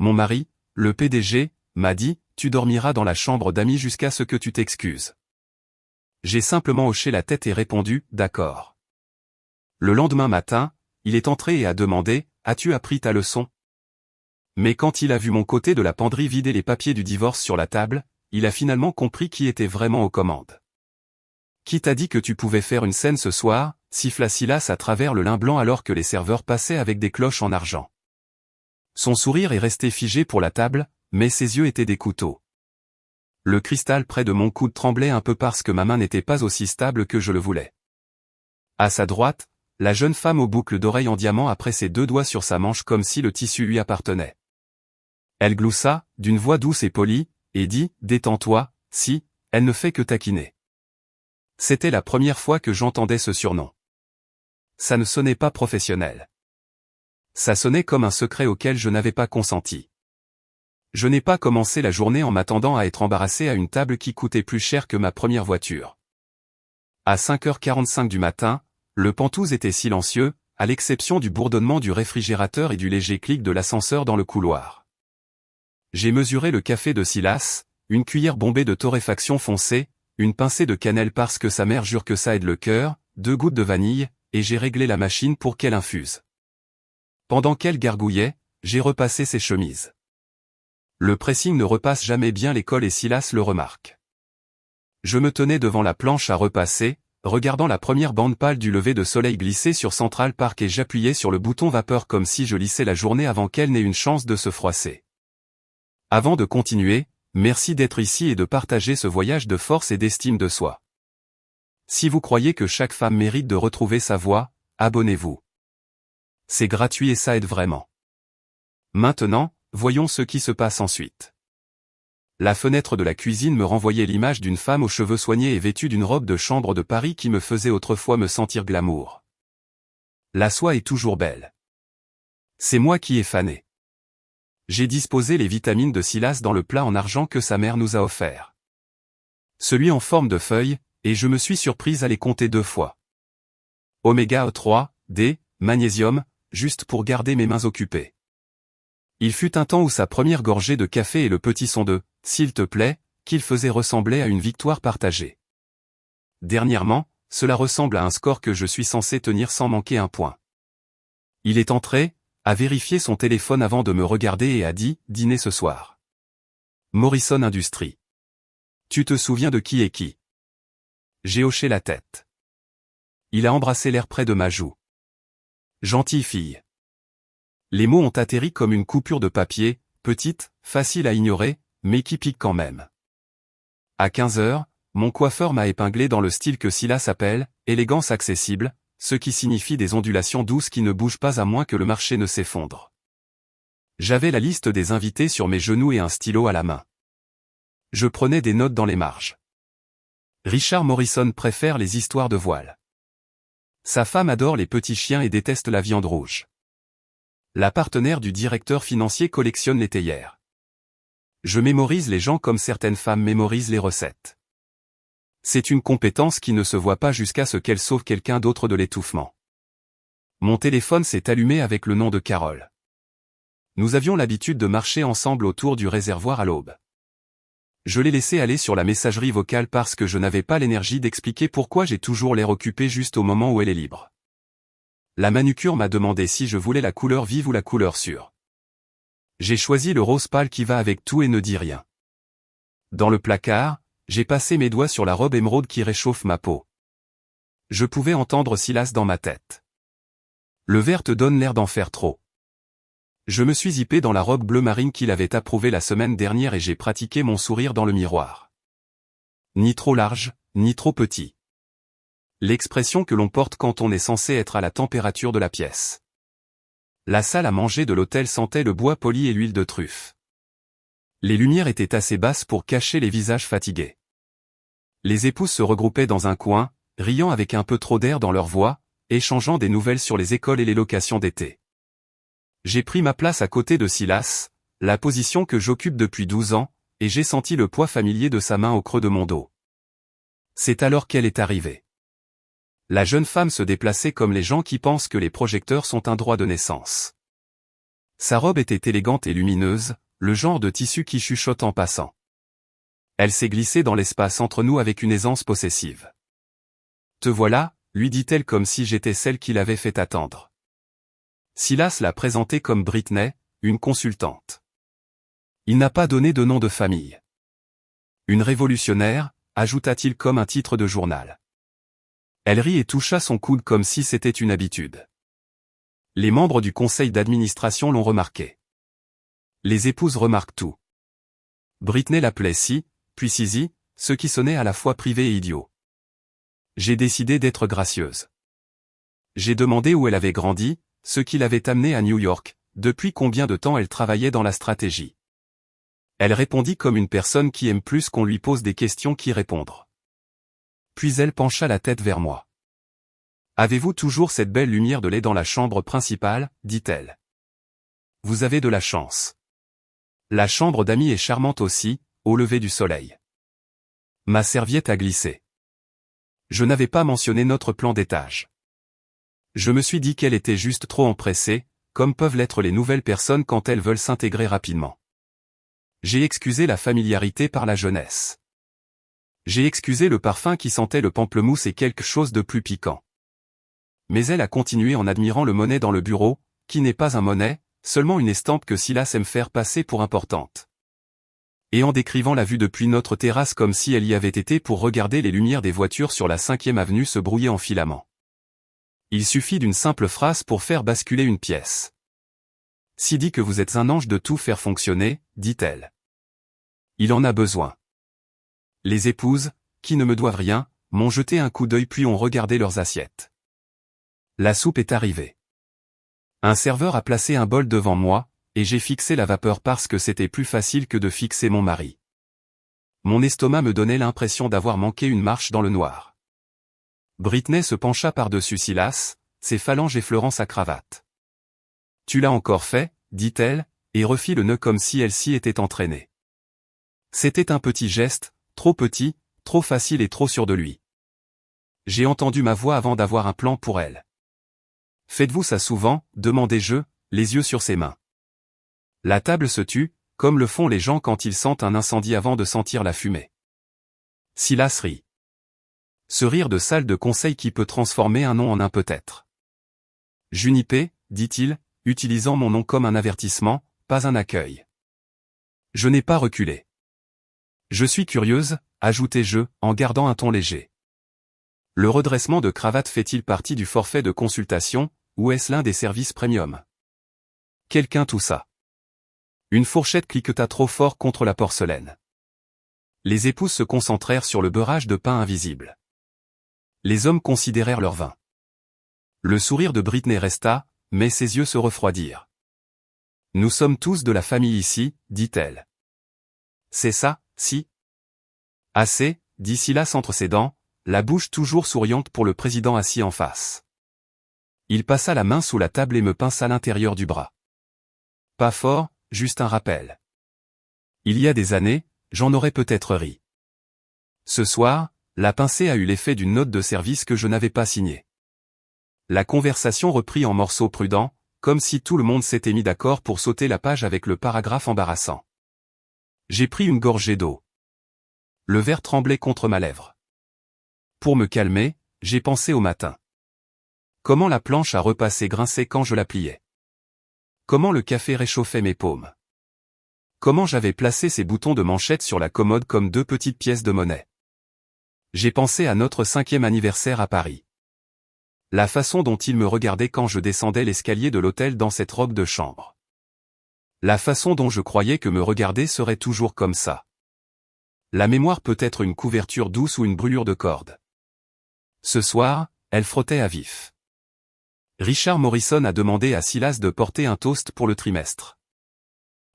Mon mari, le PDG, m'a dit, tu dormiras dans la chambre d'amis jusqu'à ce que tu t'excuses. J'ai simplement hoché la tête et répondu, d'accord. Le lendemain matin, il est entré et a demandé, as-tu appris ta leçon? Mais quand il a vu mon côté de la penderie vider les papiers du divorce sur la table, il a finalement compris qui était vraiment aux commandes. Qui t'a dit que tu pouvais faire une scène ce soir, siffla Silas à travers le lin blanc alors que les serveurs passaient avec des cloches en argent. Son sourire est resté figé pour la table, mais ses yeux étaient des couteaux. Le cristal près de mon coude tremblait un peu parce que ma main n'était pas aussi stable que je le voulais. À sa droite, la jeune femme aux boucles d'oreilles en diamant a pressé 2 doigts sur sa manche comme si le tissu lui appartenait. Elle gloussa, d'une voix douce et polie, et dit, détends-toi, si, elle ne fait que taquiner. C'était la première fois que j'entendais ce surnom. Ça ne sonnait pas professionnel. Ça sonnait comme un secret auquel je n'avais pas consenti. Je n'ai pas commencé la journée en m'attendant à être embarrassé à une table qui coûtait plus cher que ma première voiture. À 5h45 du matin, le Penthouse était silencieux, à l'exception du bourdonnement du réfrigérateur et du léger clic de l'ascenseur dans le couloir. J'ai mesuré le café de Silas, une cuillère bombée de torréfaction foncée, une pincée de cannelle parce que sa mère jure que ça aide le cœur, 2 gouttes de vanille, et j'ai réglé la machine pour qu'elle infuse. Pendant qu'elle gargouillait, j'ai repassé ses chemises. Le pressing ne repasse jamais bien les cols et Silas le remarque. Je me tenais devant la planche à repasser, regardant la première bande pâle du lever de soleil glisser sur Central Park et j'appuyais sur le bouton vapeur comme si je lissais la journée avant qu'elle n'ait une chance de se froisser. Avant de continuer, merci d'être ici et de partager ce voyage de force et d'estime de soi. Si vous croyez que chaque femme mérite de retrouver sa voix, abonnez-vous. C'est gratuit et ça aide vraiment. Maintenant, voyons ce qui se passe ensuite. La fenêtre de la cuisine me renvoyait l'image d'une femme aux cheveux soignés et vêtue d'une robe de chambre de Paris qui me faisait autrefois me sentir glamour. La soie est toujours belle. C'est moi qui ai fané. J'ai disposé les vitamines de Silas dans le plat en argent que sa mère nous a offert. Celui en forme de feuille, et je me suis surprise à les compter 2 fois. Oméga 3, D, magnésium, juste pour garder mes mains occupées. Il fut un temps où sa première gorgée de café et le petit son de « s'il te plaît » qu'il faisait ressembler à une victoire partagée. Dernièrement, cela ressemble à un score que je suis censé tenir sans manquer un point. Il est entré, a vérifié son téléphone avant de me regarder et a dit « dîner ce soir ». Morrison Industries. Tu te souviens de qui est qui? J'ai hoché la tête. Il a embrassé l'air près de ma joue. Gentille fille. Les mots ont atterri comme une coupure de papier, petite, facile à ignorer, mais qui pique quand même. À 15h, mon coiffeur m'a épinglé dans le style que Silas appelle « élégance accessible », ce qui signifie des ondulations douces qui ne bougent pas à moins que le marché ne s'effondre. J'avais la liste des invités sur mes genoux et un stylo à la main. Je prenais des notes dans les marges. Richard Morrison préfère les histoires de voile. Sa femme adore les petits chiens et déteste la viande rouge. La partenaire du directeur financier collectionne les théières. Je mémorise les gens comme certaines femmes mémorisent les recettes. C'est une compétence qui ne se voit pas jusqu'à ce qu'elle sauve quelqu'un d'autre de l'étouffement. Mon téléphone s'est allumé avec le nom de Carole. Nous avions l'habitude de marcher ensemble autour du réservoir à l'aube. Je l'ai laissé aller sur la messagerie vocale parce que je n'avais pas l'énergie d'expliquer pourquoi j'ai toujours l'air occupé juste au moment où elle est libre. La manucure m'a demandé si je voulais la couleur vive ou la couleur sûre. J'ai choisi le rose pâle qui va avec tout et ne dit rien. Dans le placard, j'ai passé mes doigts sur la robe émeraude qui réchauffe ma peau. Je pouvais entendre Silas dans ma tête. Le verre te donne l'air d'en faire trop. Je me suis zippé dans la robe bleu marine qu'il avait approuvée la semaine dernière et j'ai pratiqué mon sourire dans le miroir. Ni trop large, ni trop petit. L'expression que l'on porte quand on est censé être à la température de la pièce. La salle à manger de l'hôtel sentait le bois poli et l'huile de truffe. Les lumières étaient assez basses pour cacher les visages fatigués. Les épouses se regroupaient dans un coin, riant avec un peu trop d'air dans leur voix, échangeant des nouvelles sur les écoles et les locations d'été. J'ai pris ma place à côté de Silas, la position que j'occupe depuis 12 ans, et j'ai senti le poids familier de sa main au creux de mon dos. C'est alors qu'elle est arrivée. La jeune femme se déplaçait comme les gens qui pensent que les projecteurs sont un droit de naissance. Sa robe était élégante et lumineuse, le genre de tissu qui chuchote en passant. Elle s'est glissée dans l'espace entre nous avec une aisance possessive. « Te voilà », lui dit-elle comme si j'étais celle qui l'avait fait attendre. Silas l'a présentée comme Britney, une consultante. Il n'a pas donné de nom de famille. Une révolutionnaire, ajouta-t-il comme un titre de journal. Elle rit et toucha son coude comme si c'était une habitude. Les membres du conseil d'administration l'ont remarqué. Les épouses remarquent tout. Britney l'appelait Si, puis Sisi, ce qui sonnait à la fois privé et idiot. J'ai décidé d'être gracieuse. J'ai demandé où elle avait grandi, ce qui l'avait amenée à New York, depuis combien de temps elle travaillait dans la stratégie. Elle répondit comme une personne qui aime plus qu'on lui pose des questions qu'y répondre. Puis elle pencha la tête vers moi. « Avez-vous toujours cette belle lumière de lait dans la chambre principale ?» dit-elle. « Vous avez de la chance. La chambre d'amis est charmante aussi, au lever du soleil. » Ma serviette a glissé. Je n'avais pas mentionné notre plan d'étage. Je me suis dit qu'elle était juste trop empressée, comme peuvent l'être les nouvelles personnes quand elles veulent s'intégrer rapidement. J'ai excusé la familiarité par la jeunesse. J'ai excusé le parfum qui sentait le pamplemousse et quelque chose de plus piquant. Mais elle a continué en admirant le monnaie dans le bureau, qui n'est pas un monnaie, seulement une estampe que Silas aime faire passer pour importante. Et en décrivant la vue depuis notre terrasse comme si elle y avait été pour regarder les lumières des voitures sur la 5e avenue se brouiller en filaments. Il suffit d'une simple phrase pour faire basculer une pièce. « Si dit que vous êtes un ange de tout faire fonctionner », dit-elle. Il en a besoin. Les épouses, qui ne me doivent rien, m'ont jeté un coup d'œil puis ont regardé leurs assiettes. La soupe est arrivée. Un serveur a placé un bol devant moi, et j'ai fixé la vapeur parce que c'était plus facile que de fixer mon mari. Mon estomac me donnait l'impression d'avoir manqué une marche dans le noir. Britney se pencha par-dessus Silas, ses phalanges effleurant sa cravate. « Tu l'as encore fait ?» dit-elle, et refit le nœud comme si elle s'y était entraînée. C'était un petit geste, trop petit, trop facile et trop sûr de lui. J'ai entendu ma voix avant d'avoir un plan pour elle. « Faites-vous ça souvent ?» demandai-je, les yeux sur ses mains. La table se tut, comme le font les gens quand ils sentent un incendie avant de sentir la fumée. Silas rit. Ce rire de salle de conseil qui peut transformer un non en un peut-être. Junipé, dit-il, utilisant mon nom comme un avertissement, pas un accueil. Je n'ai pas reculé. Je suis curieuse, ajoutai-je, en gardant un ton léger. Le redressement de cravate fait-il partie du forfait de consultation, ou est-ce l'un des services premium? Quelqu'un toussa. Une fourchette cliqueta trop fort contre la porcelaine. Les épouses se concentrèrent sur le beurrage de pain invisible. Les hommes considérèrent leur vin. Le sourire de Britney resta, mais ses yeux se refroidirent. « Nous sommes tous de la famille ici, dit-elle. »« C'est ça, si. »« Assez, » dit Silas entre ses dents, la bouche toujours souriante pour le président assis en face. Il passa la main sous la table et me pinça l'intérieur du bras. Pas fort, juste un rappel. Il y a des années, j'en aurais peut-être ri. Ce soir, la pincée a eu l'effet d'une note de service que je n'avais pas signée. La conversation reprit en morceaux prudents, comme si tout le monde s'était mis d'accord pour sauter la page avec le paragraphe embarrassant. J'ai pris une gorgée d'eau. Le verre tremblait contre ma lèvre. Pour me calmer, j'ai pensé au matin. Comment la planche à repasser grinçait quand je la pliais. Comment le café réchauffait mes paumes. Comment j'avais placé ces boutons de manchette sur la commode comme deux petites pièces de monnaie. J'ai pensé à notre 5e anniversaire à Paris. La façon dont il me regardait quand je descendais l'escalier de l'hôtel dans cette robe de chambre. La façon dont je croyais que me regarder serait toujours comme ça. La mémoire peut être une couverture douce ou une brûlure de corde. Ce soir, elle frottait à vif. Richard Morrison a demandé à Silas de porter un toast pour le trimestre.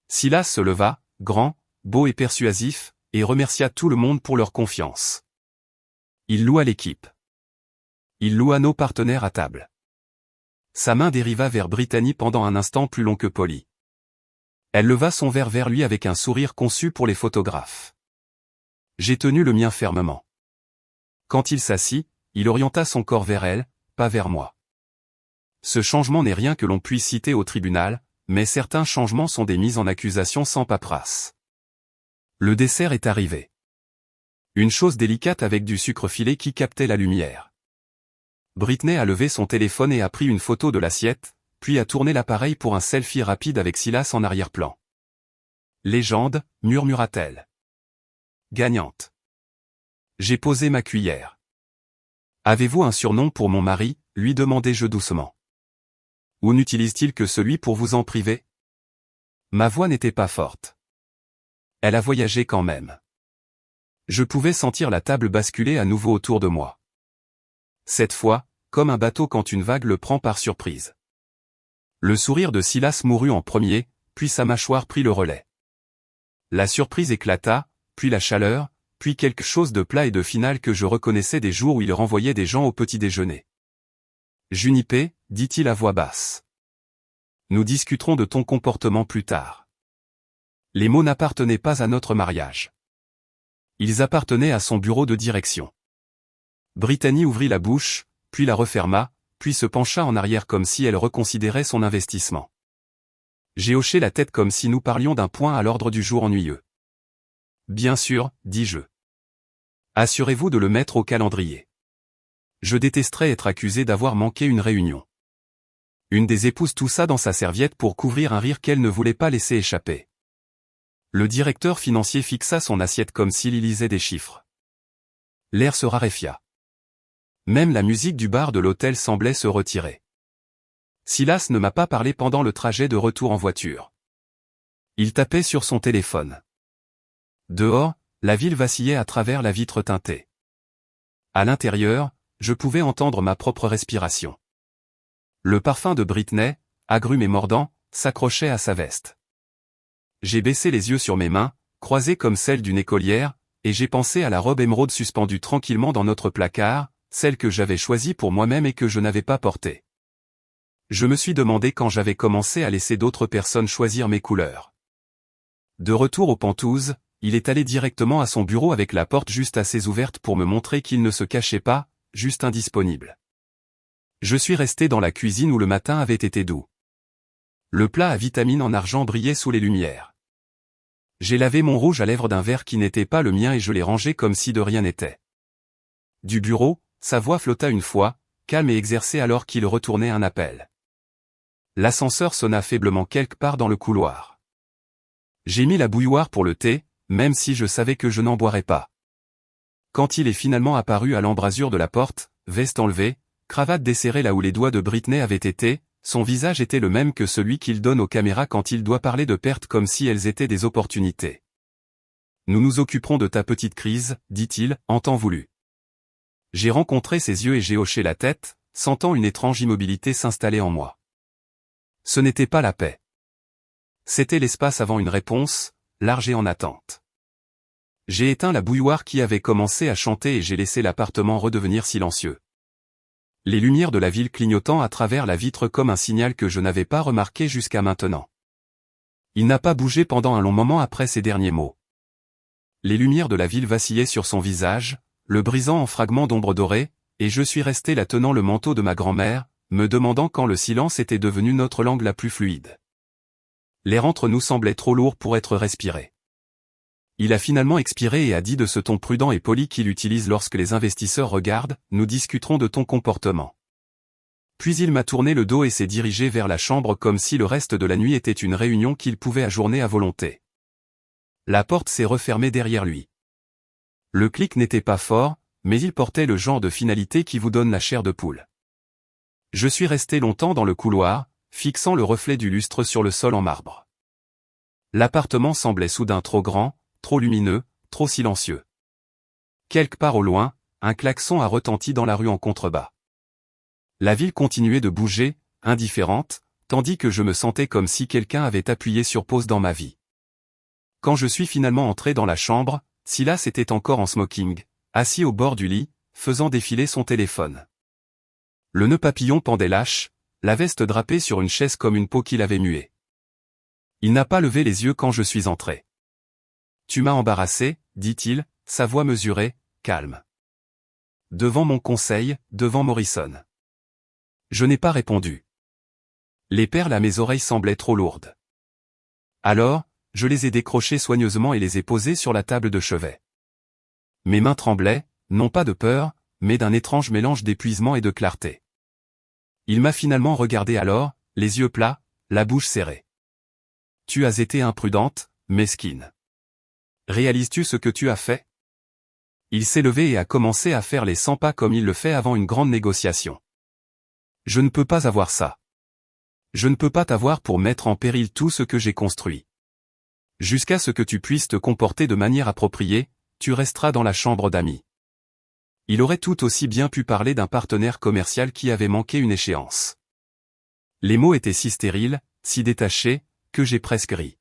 Silas se leva, grand, beau et persuasif, et remercia tout le monde pour leur confiance. Il loua l'équipe. Il loua nos partenaires à table. Sa main dériva vers Brittany pendant un instant plus long que Polly. Elle leva son verre vers lui avec un sourire conçu pour les photographes. J'ai tenu le mien fermement. Quand il s'assit, il orienta son corps vers elle, pas vers moi. Ce changement n'est rien que l'on puisse citer au tribunal, mais certains changements sont des mises en accusation sans paperasse. Le dessert est arrivé. Une chose délicate avec du sucre filé qui captait la lumière. Britney a levé son téléphone et a pris une photo de l'assiette, puis a tourné l'appareil pour un selfie rapide avec Silas en arrière-plan. Légende, murmura-t-elle. Gagnante. J'ai posé ma cuillère. Avez-vous un surnom pour mon mari, lui demandai-je doucement. Ou n'utilise-t-il que celui pour vous en priver? Ma voix n'était pas forte. Elle a voyagé quand même. Je pouvais sentir la table basculer à nouveau autour de moi. Cette fois, comme un bateau quand une vague le prend par surprise. Le sourire de Silas mourut en premier, puis sa mâchoire prit le relais. La surprise éclata, puis la chaleur, puis quelque chose de plat et de final que je reconnaissais des jours où il renvoyait des gens au petit déjeuner. Junipé, dit-il à voix basse. Nous discuterons de ton comportement plus tard. Les mots n'appartenaient pas à notre mariage. Ils appartenaient à son bureau de direction. Brittany ouvrit la bouche, puis la referma, puis se pencha en arrière comme si elle reconsidérait son investissement. J'ai hoché la tête comme si nous parlions d'un point à l'ordre du jour ennuyeux. Bien sûr, dis-je. Assurez-vous de le mettre au calendrier. Je détesterais être accusé d'avoir manqué une réunion. Une des épouses toussa dans sa serviette pour couvrir un rire qu'elle ne voulait pas laisser échapper. Le directeur financier fixa son assiette comme s'il y lisait des chiffres. L'air se raréfia. Même la musique du bar de l'hôtel semblait se retirer. Silas ne m'a pas parlé pendant le trajet de retour en voiture. Il tapait sur son téléphone. Dehors, la ville vacillait à travers la vitre teintée. À l'intérieur, je pouvais entendre ma propre respiration. Le parfum de Britney, agrume et mordant, s'accrochait à sa veste. J'ai baissé les yeux sur mes mains, croisées comme celles d'une écolière, et j'ai pensé à la robe émeraude suspendue tranquillement dans notre placard, celle que j'avais choisie pour moi-même et que je n'avais pas portée. Je me suis demandé quand j'avais commencé à laisser d'autres personnes choisir mes couleurs. De retour aux Pentouzes, il est allé directement à son bureau avec la porte juste assez ouverte pour me montrer qu'il ne se cachait pas, juste indisponible. Je suis resté dans la cuisine où le matin avait été doux. Le plat à vitamines en argent brillait sous les lumières. J'ai lavé mon rouge à lèvres d'un verre qui n'était pas le mien et je l'ai rangé comme si de rien n'était. Du bureau, sa voix flotta une fois, calme et exercée alors qu'il retournait un appel. L'ascenseur sonna faiblement quelque part dans le couloir. J'ai mis la bouilloire pour le thé, même si je savais que je n'en boirais pas. Quand il est finalement apparu à l'embrasure de la porte, veste enlevée, cravate desserrée là où les doigts de Britney avaient été, son visage était le même que celui qu'il donne aux caméras quand il doit parler de pertes comme si elles étaient des opportunités. Nous nous occuperons de ta petite crise, dit-il, en temps voulu. J'ai rencontré ses yeux et j'ai hoché la tête, sentant une étrange immobilité s'installer en moi. Ce n'était pas la paix. C'était l'espace avant une réponse, large et en attente. J'ai éteint la bouilloire qui avait commencé à chanter et j'ai laissé l'appartement redevenir silencieux. Les lumières de la ville clignotant à travers la vitre comme un signal que je n'avais pas remarqué jusqu'à maintenant. Il n'a pas bougé pendant un long moment après ces derniers mots. Les lumières de la ville vacillaient sur son visage, le brisant en fragments d'ombre dorée, et je suis resté là tenant le manteau de ma grand-mère, me demandant quand le silence était devenu notre langue la plus fluide. L'air entre nous semblait trop lourd pour être respiré. Il a finalement expiré et a dit de ce ton prudent et poli qu'il utilise lorsque les investisseurs regardent, nous discuterons de ton comportement. Puis il m'a tourné le dos et s'est dirigé vers la chambre comme si le reste de la nuit était une réunion qu'il pouvait ajourner à volonté. La porte s'est refermée derrière lui. Le clic n'était pas fort, mais il portait le genre de finalité qui vous donne la chair de poule. Je suis resté longtemps dans le couloir, fixant le reflet du lustre sur le sol en marbre. L'appartement semblait soudain trop grand, trop lumineux, trop silencieux. Quelque part au loin, un klaxon a retenti dans la rue en contrebas. La ville continuait de bouger, indifférente, tandis que je me sentais comme si quelqu'un avait appuyé sur pause dans ma vie. Quand je suis finalement entré dans la chambre, Silas était encore en smoking, assis au bord du lit, faisant défiler son téléphone. Le nœud papillon pendait lâche, la veste drapée sur une chaise comme une peau qu'il avait muée. Il n'a pas levé les yeux quand je suis entré. « Tu m'as embarrassé, dit-il, sa voix mesurée, calme. Devant mon conseil, devant Morrison. Je n'ai pas répondu. Les perles à mes oreilles semblaient trop lourdes. Alors, je les ai décrochées soigneusement et les ai posées sur la table de chevet. Mes mains tremblaient, non pas de peur, mais d'un étrange mélange d'épuisement et de clarté. Il m'a finalement regardé alors, les yeux plats, la bouche serrée. « Tu as été imprudente, mesquine. Réalises-tu ce que tu as fait ?» Il s'est levé et a commencé à faire les 100 pas comme il le fait avant une grande négociation. « Je ne peux pas avoir ça. Je ne peux pas t'avoir pour mettre en péril tout ce que j'ai construit. Jusqu'à ce que tu puisses te comporter de manière appropriée, tu resteras dans la chambre d'amis. » Il aurait tout aussi bien pu parler d'un partenaire commercial qui avait manqué une échéance. Les mots étaient si stériles, si détachés, que j'ai presque ri.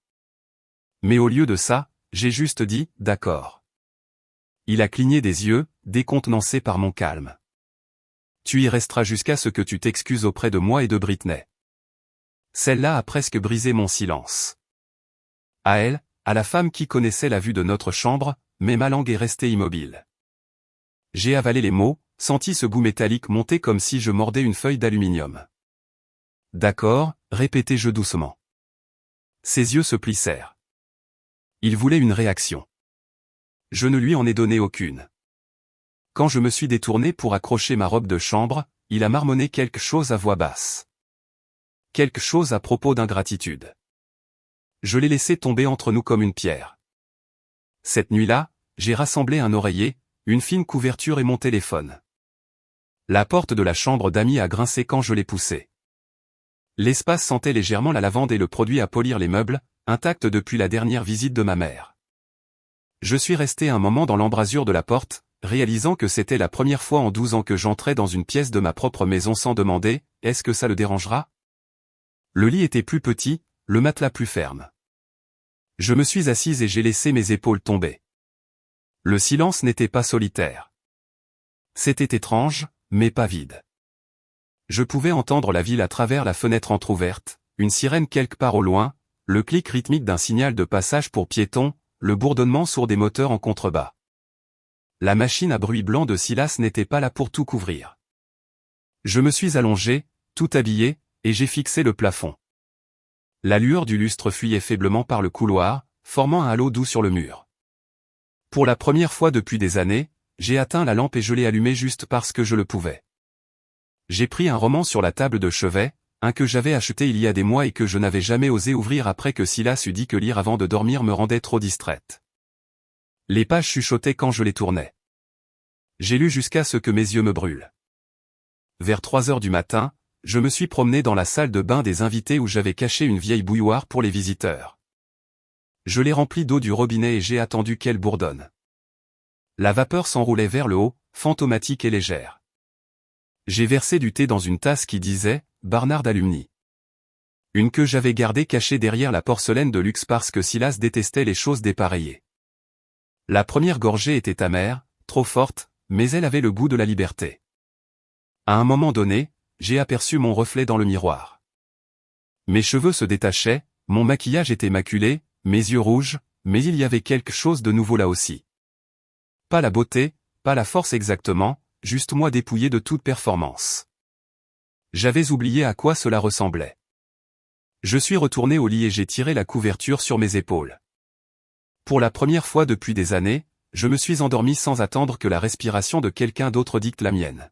Mais au lieu de ça, j'ai juste dit « d'accord ». Il a cligné des yeux, décontenancé par mon calme. « Tu y resteras jusqu'à ce que tu t'excuses auprès de moi et de Britney. » Celle-là a presque brisé mon silence. À elle, à la femme qui connaissait la vue de notre chambre, mais ma langue est restée immobile. J'ai avalé les mots, senti ce goût métallique monter comme si je mordais une feuille d'aluminium. « D'accord », répétai-je doucement. Ses yeux se plissèrent. Il voulait une réaction. Je ne lui en ai donné aucune. Quand je me suis détourné pour accrocher ma robe de chambre, il a marmonné quelque chose à voix basse. Quelque chose à propos d'ingratitude. Je l'ai laissé tomber entre nous comme une pierre. Cette nuit-là, j'ai rassemblé un oreiller, une fine couverture et mon téléphone. La porte de la chambre d'amis a grincé quand je l'ai poussée. L'espace sentait légèrement la lavande et le produit à polir les meubles, intact depuis la dernière visite de ma mère. Je suis resté un moment dans l'embrasure de la porte, réalisant que c'était la première fois en 12 ans que j'entrais dans une pièce de ma propre maison sans demander « Est-ce que ça le dérangera ?» Le lit était plus petit, le matelas plus ferme. Je me suis assise et j'ai laissé mes épaules tomber. Le silence n'était pas solitaire. C'était étrange, mais pas vide. Je pouvais entendre la ville à travers la fenêtre entr'ouverte, une sirène quelque part au loin, le clic rythmique d'un signal de passage pour piétons, le bourdonnement sourd des moteurs en contrebas. La machine à bruit blanc de Silas n'était pas là pour tout couvrir. Je me suis allongé, tout habillé, et j'ai fixé le plafond. La lueur du lustre fuyait faiblement par le couloir, formant un halo doux sur le mur. Pour la première fois depuis des années, j'ai atteint la lampe et je l'ai allumée juste parce que je le pouvais. J'ai pris un roman sur la table de chevet, un que j'avais acheté il y a des mois et que je n'avais jamais osé ouvrir après que Silas eût dit que lire avant de dormir me rendait trop distraite. Les pages chuchotaient quand je les tournais. J'ai lu jusqu'à ce que mes yeux me brûlent. Vers 3 heures du matin, je me suis promené dans la salle de bain des invités où j'avais caché une vieille bouilloire pour les visiteurs. Je l'ai remplie d'eau du robinet et j'ai attendu qu'elle bourdonne. La vapeur s'enroulait vers le haut, fantomatique et légère. J'ai versé du thé dans une tasse qui disait « Barnard Alumni ». Une que j'avais gardée cachée derrière la porcelaine de luxe parce que Silas détestait les choses dépareillées. La première gorgée était amère, trop forte, mais elle avait le goût de la liberté. À un moment donné, j'ai aperçu mon reflet dans le miroir. Mes cheveux se détachaient, mon maquillage était maculé, mes yeux rouges, mais il y avait quelque chose de nouveau là aussi. Pas la beauté, pas la force exactement, juste moi dépouillé de toute performance. J'avais oublié à quoi cela ressemblait. Je suis retourné au lit et j'ai tiré la couverture sur mes épaules. Pour la première fois depuis des années, je me suis endormi sans attendre que la respiration de quelqu'un d'autre dicte la mienne.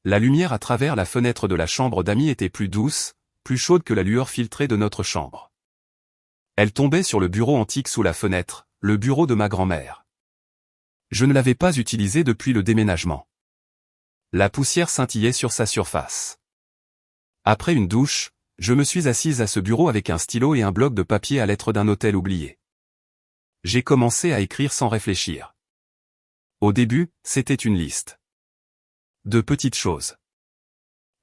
La lumière à travers la fenêtre de la chambre d'amis était plus douce, plus chaude que la lueur filtrée de notre chambre. Elle tombait sur le bureau antique sous la fenêtre, le bureau de ma grand-mère. Je ne l'avais pas utilisé depuis le déménagement. La poussière scintillait sur sa surface. Après une douche, je me suis assise à ce bureau avec un stylo et un bloc de papier à lettres d'un hôtel oublié. J'ai commencé à écrire sans réfléchir. Au début, c'était une liste. De petites choses.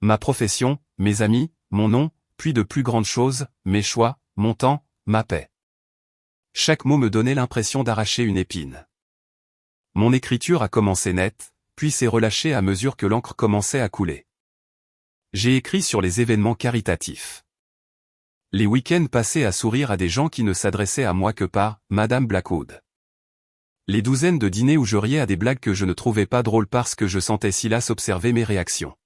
Ma profession, mes amis, mon nom, puis de plus grandes choses, mes choix, mon temps, ma paix. Chaque mot me donnait l'impression d'arracher une épine. Mon écriture a commencé nette, puis s'est relâchée à mesure que l'encre commençait à couler. J'ai écrit sur les événements caritatifs. Les week-ends passés à sourire à des gens qui ne s'adressaient à moi que par « Madame Blackwood ». Les douzaines de dîners où je riais à des blagues que je ne trouvais pas drôles parce que je sentais Silas observer mes réactions.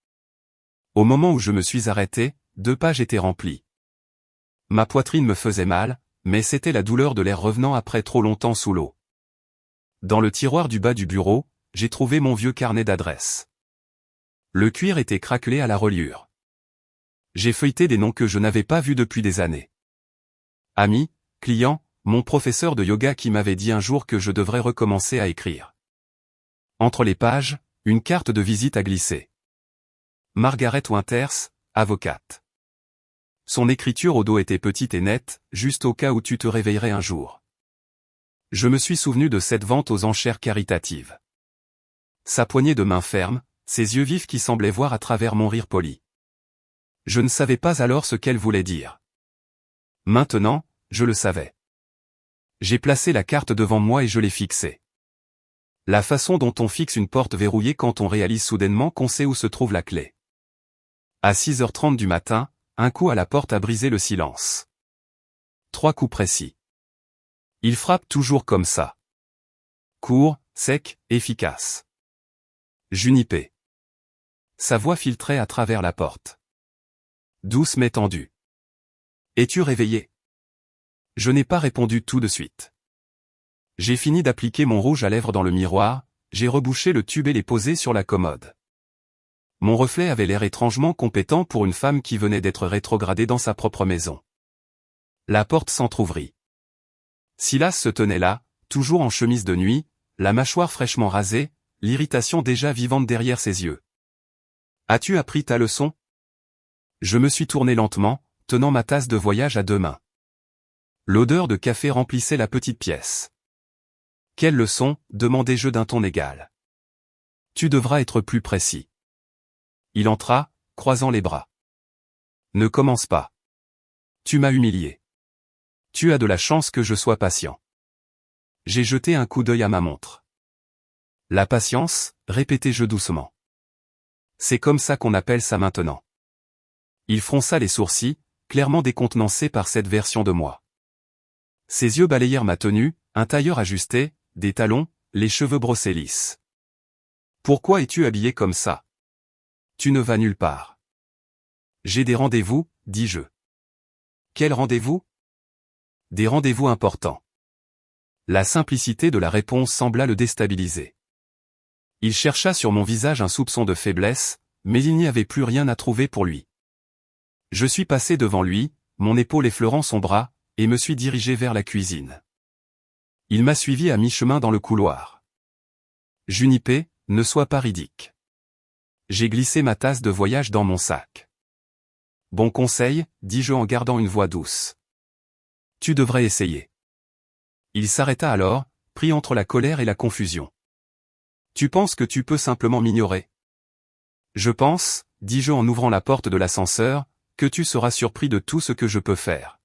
Au moment où je me suis arrêté, 2 pages étaient remplies. Ma poitrine me faisait mal, mais c'était la douleur de l'air revenant après trop longtemps sous l'eau. Dans le tiroir du bas du bureau, j'ai trouvé mon vieux carnet d'adresses. Le cuir était craquelé à la reliure. J'ai feuilleté des noms que je n'avais pas vus depuis des années. Ami, client, mon professeur de yoga qui m'avait dit un jour que je devrais recommencer à écrire. Entre les pages, une carte de visite a glissé. Margaret Winters, avocate. Son écriture au dos était petite et nette, juste au cas où tu te réveillerais un jour. Je me suis souvenu de cette vente aux enchères caritatives. Sa poignée de main ferme, ses yeux vifs qui semblaient voir à travers mon rire poli. Je ne savais pas alors ce qu'elle voulait dire. Maintenant, je le savais. J'ai placé la carte devant moi et je l'ai fixée. La façon dont on fixe une porte verrouillée quand on réalise soudainement qu'on sait où se trouve la clé. À 6h30 du matin, un coup à la porte a brisé le silence. 3 coups précis. Il frappe toujours comme ça. Court, sec, efficace. Junipé. Sa voix filtrait à travers la porte. Douce mais tendue. Es-tu réveillé? Je n'ai pas répondu tout de suite. J'ai fini d'appliquer mon rouge à lèvres dans le miroir, j'ai rebouché le tube et l'ai posé sur la commode. Mon reflet avait l'air étrangement compétent pour une femme qui venait d'être rétrogradée dans sa propre maison. La porte s'entr'ouvrit. Silas se tenait là, toujours en chemise de nuit, la mâchoire fraîchement rasée, l'irritation déjà vivante derrière ses yeux. As-tu appris ta leçon? Je me suis tourné lentement, tenant ma tasse de voyage à 2 mains. L'odeur de café remplissait la petite pièce. Quelle leçon? Demandai-je d'un ton égal. Tu devras être plus précis. Il entra, croisant les bras. Ne commence pas. Tu m'as humilié. Tu as de la chance que je sois patient. J'ai jeté un coup d'œil à ma montre. La patience, répétai-je doucement. C'est comme ça qu'on appelle ça maintenant. Il fronça les sourcils, clairement décontenancé par cette version de moi. Ses yeux balayèrent ma tenue, un tailleur ajusté, des talons, les cheveux brossés lisses. Pourquoi es-tu habillé comme ça? Tu ne vas nulle part. J'ai des rendez-vous, dis-je. Quels rendez-vous? Des rendez-vous importants. La simplicité de la réponse sembla le déstabiliser. Il chercha sur mon visage un soupçon de faiblesse, mais il n'y avait plus rien à trouver pour lui. Je suis passé devant lui, mon épaule effleurant son bras, et me suis dirigé vers la cuisine. Il m'a suivi à mi-chemin dans le couloir. Junipé, ne sois pas ridicule. J'ai glissé ma tasse de voyage dans mon sac. Bon conseil, dis-je en gardant une voix douce. Tu devrais essayer. Il s'arrêta alors, pris entre la colère et la confusion. Tu penses que tu peux simplement m'ignorer? Je pense, dis-je en ouvrant la porte de l'ascenseur, que tu seras surpris de tout ce que je peux faire.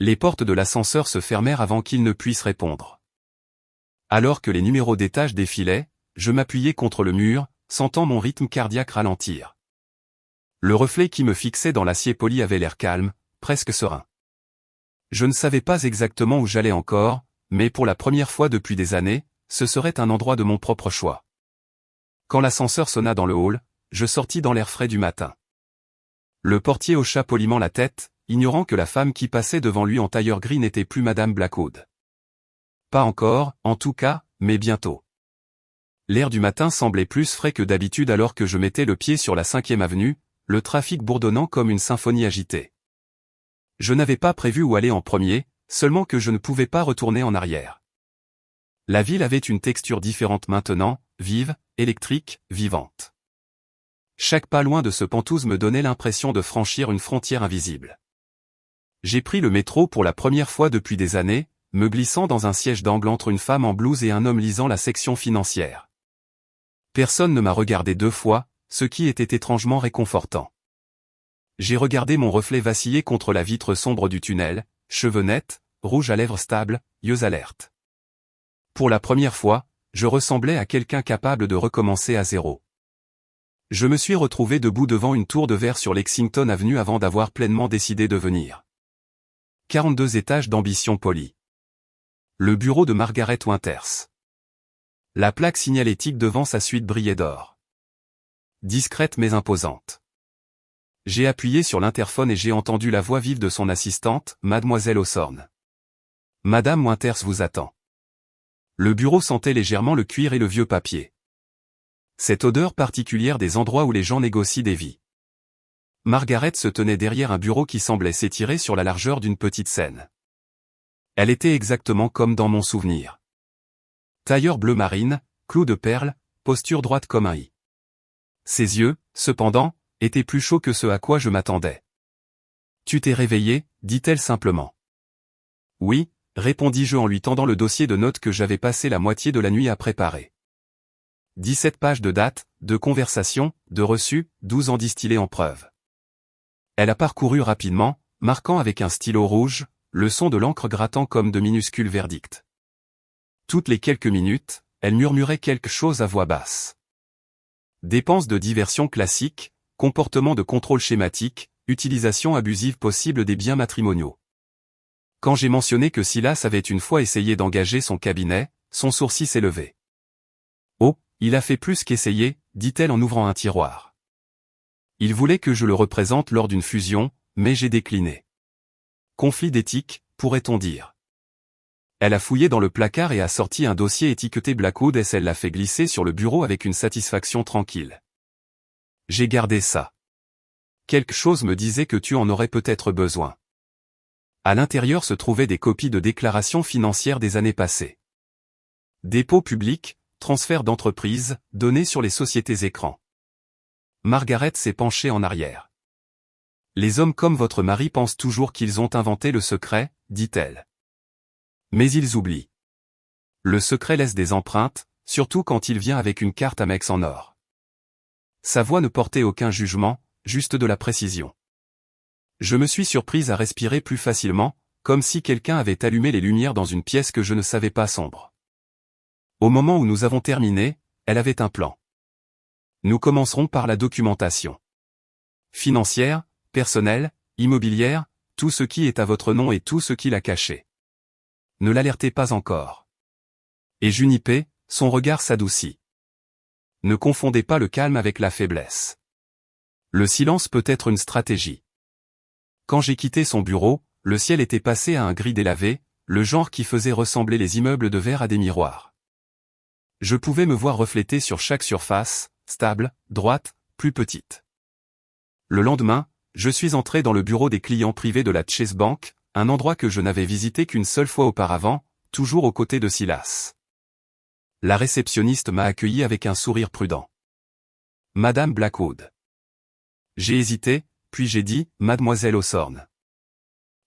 Les portes de l'ascenseur se fermèrent avant qu'il ne puisse répondre. Alors que les numéros d'étage défilaient, je m'appuyai contre le mur, sentant mon rythme cardiaque ralentir. Le reflet qui me fixait dans l'acier poli avait l'air calme, presque serein. Je ne savais pas exactement où j'allais encore, mais pour la première fois depuis des années, ce serait un endroit de mon propre choix. Quand l'ascenseur sonna dans le hall, je sortis dans l'air frais du matin. Le portier hocha poliment la tête, ignorant que la femme qui passait devant lui en tailleur gris n'était plus Madame Blackwood. Pas encore, en tout cas, mais bientôt. L'air du matin semblait plus frais que d'habitude alors que je mettais le pied sur la 5e avenue, le trafic bourdonnant comme une symphonie agitée. Je n'avais pas prévu où aller en premier, seulement que je ne pouvais pas retourner en arrière. La ville avait une texture différente maintenant, vive, électrique, vivante. Chaque pas loin de ce Penthouse me donnait l'impression de franchir une frontière invisible. J'ai pris le métro pour la première fois depuis des années, me glissant dans un siège d'angle entre une femme en blouse et un homme lisant la section financière. Personne ne m'a regardé 2 fois, ce qui était étrangement réconfortant. J'ai regardé mon reflet vaciller contre la vitre sombre du tunnel, cheveux nets, rouge à lèvres stables, yeux alertes. Pour la première fois, je ressemblais à quelqu'un capable de recommencer à zéro. Je me suis retrouvé debout devant une tour de verre sur Lexington Avenue avant d'avoir pleinement décidé de venir. 42 étages d'ambition polie. Le bureau de Margaret Winters. La plaque signalétique devant sa suite brillait d'or. Discrète mais imposante. J'ai appuyé sur l'interphone et j'ai entendu la voix vive de son assistante, Mademoiselle Hawthorne. Madame Winters vous attend. Le bureau sentait légèrement le cuir et le vieux papier. Cette odeur particulière des endroits où les gens négocient des vies. Margaret se tenait derrière un bureau qui semblait s'étirer sur la largeur d'une petite scène. Elle était exactement comme dans mon souvenir. Tailleur bleu marine, clou de perles, posture droite comme un i. Ses yeux, cependant, étaient plus chauds que ce à quoi je m'attendais. « Tu t'es réveillé ?» dit-elle simplement. « Oui », répondis-je en lui tendant le dossier de notes que j'avais passé la moitié de la nuit à préparer. 17 pages de dates, de conversations, de reçus, 12 en distillés en preuve. Elle a parcouru rapidement, marquant avec un stylo rouge, le son de l'encre grattant comme de minuscules verdicts. Toutes les quelques minutes, elle murmurait quelque chose à voix basse. Dépenses de diversion classiques, comportement de contrôle schématique, utilisation abusive possible des biens matrimoniaux. Quand j'ai mentionné que Silas avait une fois essayé d'engager son cabinet, son sourcil s'est levé. « Oh, il a fait plus qu'essayer », dit-elle en ouvrant un tiroir. Il voulait que je le représente lors d'une fusion, mais j'ai décliné. Conflit d'éthique, pourrait-on dire. Elle a fouillé dans le placard et a sorti un dossier étiqueté Blackwood et elle l'a fait glisser sur le bureau avec une satisfaction tranquille. J'ai gardé ça. Quelque chose me disait que tu en aurais peut-être besoin. À l'intérieur se trouvaient des copies de déclarations financières des années passées. Dépôts publics, transferts d'entreprise, données sur les sociétés écrans. Margaret s'est penchée en arrière. Les hommes comme votre mari pensent toujours qu'ils ont inventé le secret, dit-elle. Mais ils oublient. Le secret laisse des empreintes, surtout quand il vient avec une carte Amex en or. Sa voix ne portait aucun jugement, juste de la précision. Je me suis surprise à respirer plus facilement, comme si quelqu'un avait allumé les lumières dans une pièce que je ne savais pas sombre. Au moment où nous avons terminé, elle avait un plan. Nous commencerons par la documentation. Financière, personnelle, immobilière, tout ce qui est à votre nom et tout ce qui l'a caché. Ne l'alertez pas encore. Et Junipé, son regard s'adoucit. Ne confondez pas le calme avec la faiblesse. Le silence peut être une stratégie. Quand j'ai quitté son bureau, le ciel était passé à un gris délavé, le genre qui faisait ressembler les immeubles de verre à des miroirs. Je pouvais me voir refléter sur chaque surface, stable, droite, plus petite. Le lendemain, je suis entré dans le bureau des clients privés de la Chase Bank, un endroit que je n'avais visité qu'une seule fois auparavant, toujours aux côtés de Silas. La réceptionniste m'a accueilli avec un sourire prudent. Madame Blackwood. J'ai hésité, puis j'ai dit, Mademoiselle Hawthorne.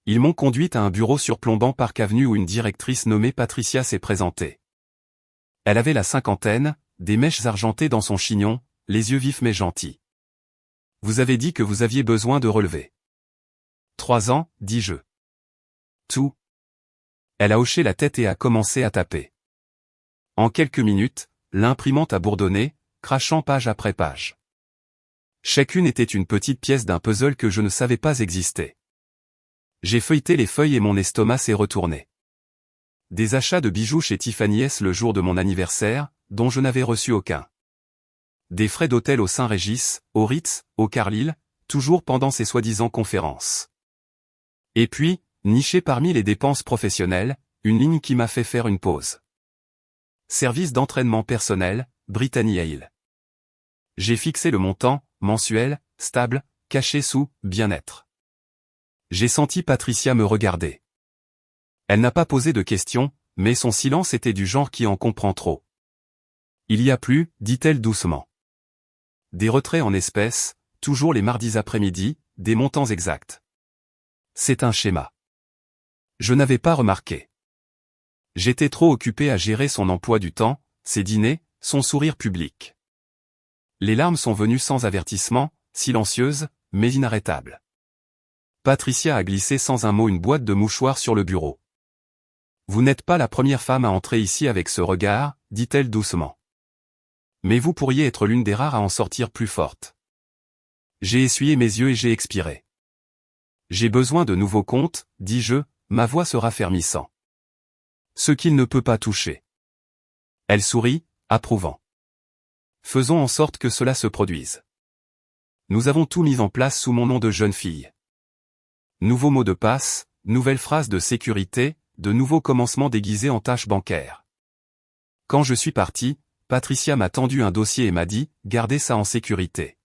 Ils m'ont conduite à un bureau surplombant Park Avenue où une directrice nommée Patricia s'est présentée. Elle avait la cinquantaine, des mèches argentées dans son chignon, les yeux vifs mais gentils. Vous avez dit que vous aviez besoin de relever. 3 ans, dis-je. Tout. Elle a hoché la tête et a commencé à taper. En quelques minutes, l'imprimante a bourdonné, crachant page après page. Chacune était une petite pièce d'un puzzle que je ne savais pas exister. J'ai feuilleté les feuilles et mon estomac s'est retourné. Des achats de bijoux chez Tiffany S le jour de mon anniversaire, dont je n'avais reçu aucun. Des frais d'hôtel au Saint-Régis, au Ritz, au Carlyle, toujours pendant ces soi-disant conférences. Et puis, niché parmi les dépenses professionnelles, une ligne qui m'a fait faire une pause. Service d'entraînement personnel, Brittany Hale. J'ai fixé le montant, mensuel, stable, caché sous « bien-être ». J'ai senti Patricia me regarder. Elle n'a pas posé de questions, mais son silence était du genre qui en comprend trop. Il y a plus, dit-elle doucement. Des retraits en espèces, toujours les mardis après-midi, des montants exacts. C'est un schéma. Je n'avais pas remarqué. J'étais trop occupé à gérer son emploi du temps, ses dîners, son sourire public. Les larmes sont venues sans avertissement, silencieuses, mais inarrêtables. Patricia a glissé sans un mot une boîte de mouchoirs sur le bureau. Vous n'êtes pas la première femme à entrer ici avec ce regard, dit-elle doucement. Mais vous pourriez être l'une des rares à en sortir plus forte. J'ai essuyé mes yeux et j'ai expiré. J'ai besoin de nouveaux comptes, dis-je, ma voix se raffermissant. Ce qu'il ne peut pas toucher. Elle sourit, approuvant. Faisons en sorte que cela se produise. Nous avons tout mis en place sous mon nom de jeune fille. Nouveau mot de passe, nouvelle phrase de sécurité, de nouveaux commencements déguisés en tâches bancaires. Quand je suis parti, Patricia m'a tendu un dossier et m'a dit, gardez ça en sécurité.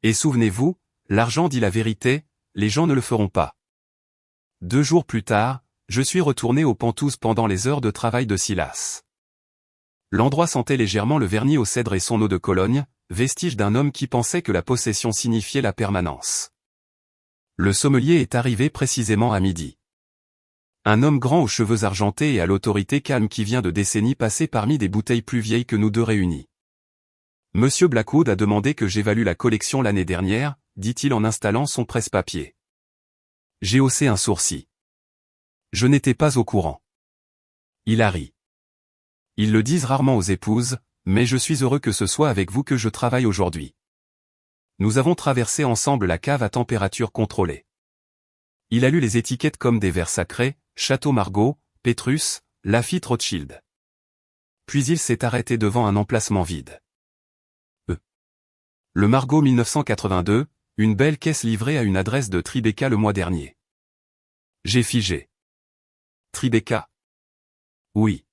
Et souvenez-vous, l'argent dit la vérité, les gens ne le feront pas. 2 jours plus tard, je suis retourné aux Pentouses pendant les heures de travail de Silas. L'endroit sentait légèrement le vernis au cèdre et son eau de Cologne, vestige d'un homme qui pensait que la possession signifiait la permanence. Le sommelier est arrivé précisément à midi. Un homme grand aux cheveux argentés et à l'autorité calme qui vient de décennies passées parmi des bouteilles plus vieilles que nous deux réunies. Monsieur Blackwood a demandé que j'évalue la collection l'année dernière, dit-il en installant son presse-papier. J'ai haussé un sourcil. Je n'étais pas au courant. Il a ri. Ils le disent rarement aux épouses, mais je suis heureux que ce soit avec vous que je travaille aujourd'hui. Nous avons traversé ensemble la cave à température contrôlée. Il a lu les étiquettes comme des vers sacrés, Château Margaux, Pétrus, Lafite Rothschild. Puis il s'est arrêté devant un emplacement vide. Le Margaux 1982, une belle caisse livrée à une adresse de Tribeca le mois dernier. J'ai figé. Tribeca? Oui.